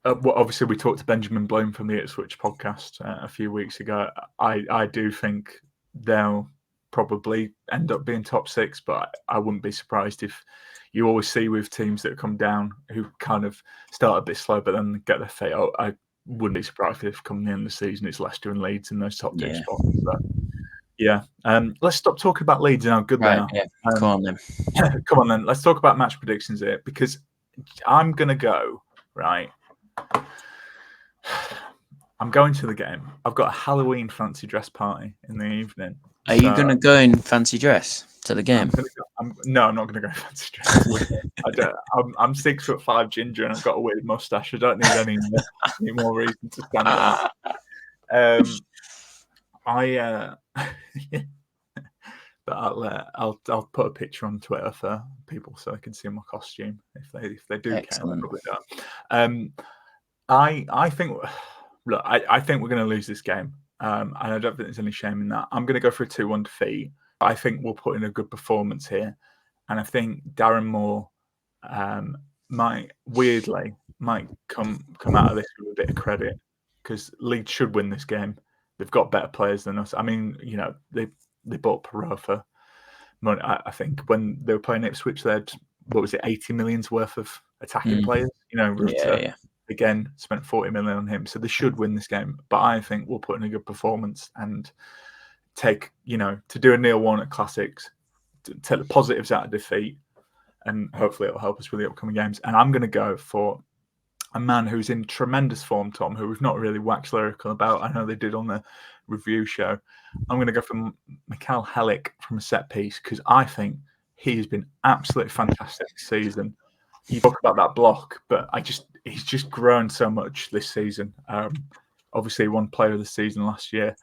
obviously, we talked to Benjamin Bloom from the Ipswich podcast a few weeks ago. I do think they'll probably end up being top six, but I wouldn't be surprised if you always see with teams that come down who kind of start a bit slow but then get their feet out. I wouldn't be surprised if come the end of the season it's Leicester and Leeds in those top two spots. So, yeah. Let's stop talking about Leeds and how good they are. Yeah. Come on then. Come on then. Let's talk about match predictions here, because I'm going to go, right? I'm going to the game. I've got a Halloween fancy dress party in the evening. Are you going to go in fancy dress to the game? No, I'm not going to go in fancy dress. I'm 6'5" ginger and I've got a weird mustache. I don't need any more reason to stand out. But I'll put a picture on Twitter for people so they can see my costume if they do Excellent. care. Probably don't. I think. Look, I think we're going to lose this game, and I don't think there's any shame in that. I'm going to go for a 2-1 defeat. I think we'll put in a good performance here, and I think Darren Moore might come out of this with a bit of credit, because Leeds should win this game. They've got better players than us. I mean, you know, they bought Perot for money. I think when they were playing Ipswich, they had, 80 million's worth of attacking players. You know, again, spent 40 million on him. So they should win this game. But I think we'll put in a good performance and take, to do a 0-1 at Classics, to take the positives out of defeat, and hopefully it'll help us with the upcoming games. And I'm going to go for a man who's in tremendous form, Tom, who we've not really waxed lyrical about. I know they did on the review show. I'm going to go for Mikael Helik from a set piece, because I think he's been absolutely fantastic this season. You talk about that block, but he's just grown so much this season. Obviously, he won Player of the Season last year.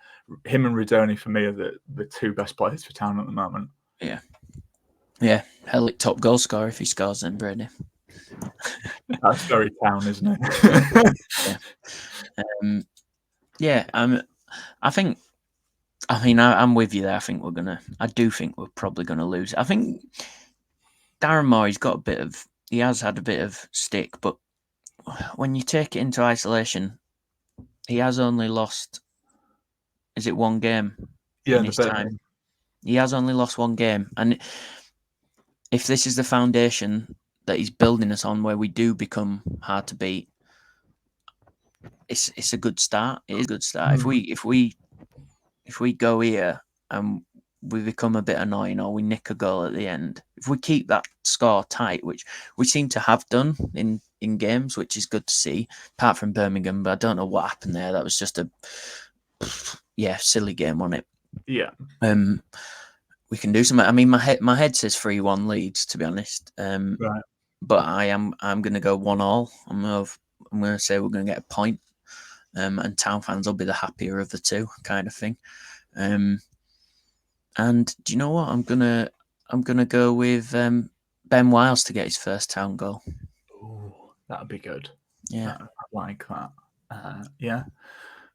Him and Ridoni, for me, are the two best players for Town at the moment. Yeah. Helik top goal scorer if he scores then, Brady. That's very Town, isn't it? I'm with you there. I do think we're probably gonna lose. I think Darren Moore, he has had a bit of stick, but when you take it into isolation, he has only lost, is it one game in his time? He has only lost one game. And if this is the foundation that he's building us on, where we do become hard to beat, it's a good start. It is a good start. If we go here and we become a bit annoying, or we nick a goal at the end, if we keep that score tight, which we seem to have done in games, which is good to see, apart from Birmingham, but I don't know what happened there. That was just a silly game, wasn't it? Yeah. We can do something. I mean, my head says 3-1 Leeds, to be honest. Right. But I'm going to go 1-1. I'm going to say we're going to get a point. and Town fans will be the happier of the two, kind of thing. And do you know what? I'm gonna go with Ben Wiles to get his first Town goal. Ooh, that'd be good. Yeah, I like that. Yeah,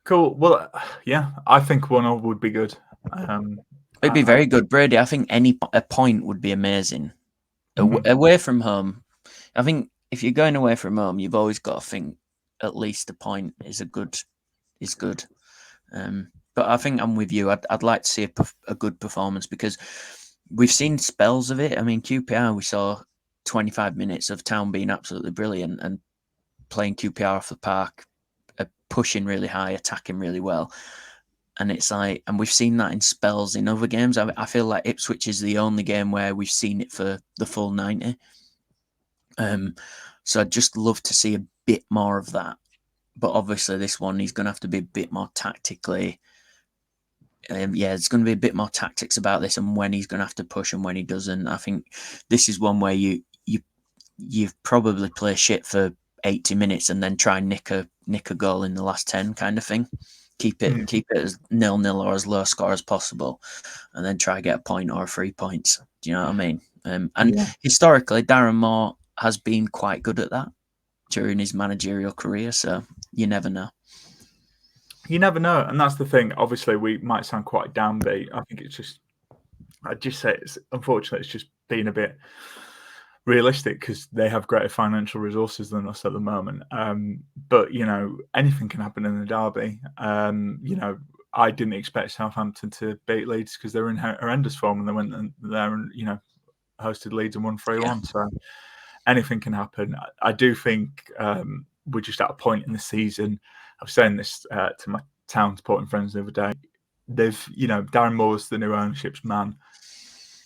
cool. Well, yeah, I think 1-0 would be good. it'd be very good, Brady. I think a point would be amazing. Away from home, I think if you're going away from home, you've always got to think at least a point is good. But I think I'm with you. I'd like to see a good performance because we've seen spells of it. I mean, QPR, we saw 25 minutes of Town being absolutely brilliant and playing QPR off the park, pushing really high, attacking really well. And it's like, and we've seen that in spells in other games. I feel like Ipswich is the only game where we've seen it for the full 90. So I'd just love to see a bit more of that. But obviously, this one, he's going to have to be a bit more tactically. There's going to be a bit more tactics about this and when he's going to have to push and when he doesn't. I think this is one where you probably play shit for 80 minutes and then try and nick a goal in the last 10 kind of thing. Keep it as 0-0 or as low score as possible, and then try to get a point or 3 points. Do you know what I mean? Historically, Darren Moore has been quite good at that during his managerial career, so you never know. You never know, and that's the thing. Obviously, we might sound quite downbeat. I think I'd just say unfortunately, it's just being a bit realistic because they have greater financial resources than us at the moment. But anything can happen in the derby. I didn't expect Southampton to beat Leeds because they were in horrendous form, and they went there and hosted Leeds and won 3-1. So anything can happen. I do think we're just at a point in the season. I was saying this to my Town supporting friends the other day. Darren Moore's the new ownership's man.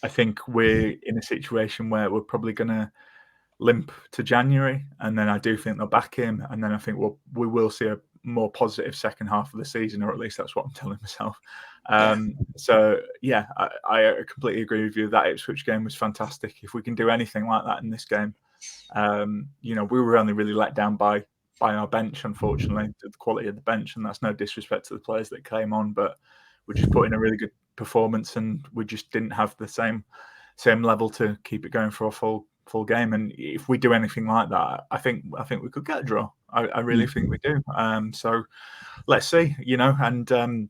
I think we're in a situation where we're probably going to limp to January, and then I do think they'll back him, and then I think we will see a more positive second half of the season, or at least that's what I'm telling myself. So yeah, I completely agree with you. That Ipswich game was fantastic. If we can do anything like that in this game, we were only really let down by our bench, unfortunately, the quality of the bench, and that's no disrespect to the players that came on, but we just put in a really good performance, and we just didn't have the same level to keep it going for a full game. And if we do anything like that, I think we could get a draw. I really think we do. So let's see, and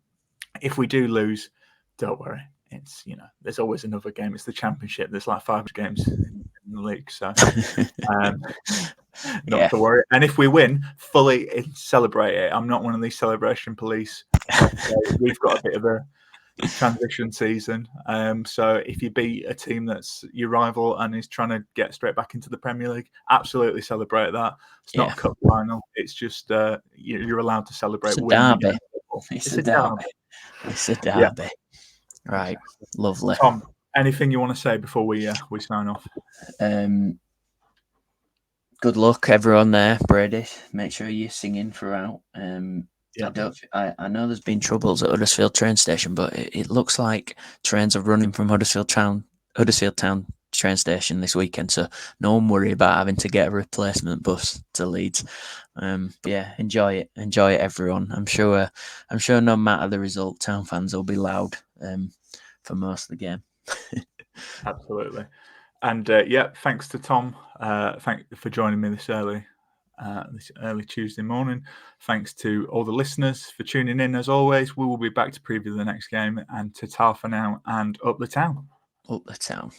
if we do lose, don't worry. It's there's always another game. It's the Championship. There's like 5 games in the league, so not to worry. And if we win, fully celebrate it. I'm not one of these celebration police. We've got a bit of a transition season. So if you beat a team that's your rival and is trying to get straight back into the Premier League, absolutely celebrate that. It's not a cup final. It's just you're allowed to celebrate. It's a derby. It's a derby. It's a derby. Yeah. Right. Lovely. Tom, anything you want to say before we sign off? Good luck, everyone there, Brady. Make sure you're singing throughout. I know there's been troubles at Huddersfield train station, but it looks like trains are running from Huddersfield Town train station this weekend, so no one worry about having to get a replacement bus to Leeds. Enjoy it, everyone. I'm sure no matter the result, Town fans will be loud for most of the game. Absolutely. And thanks to Tom. Thank you for joining me this early Tuesday morning. Thanks to all the listeners for tuning in. As always, we will be back to preview the next game, and ta-ta for now, and up the town. Up the town.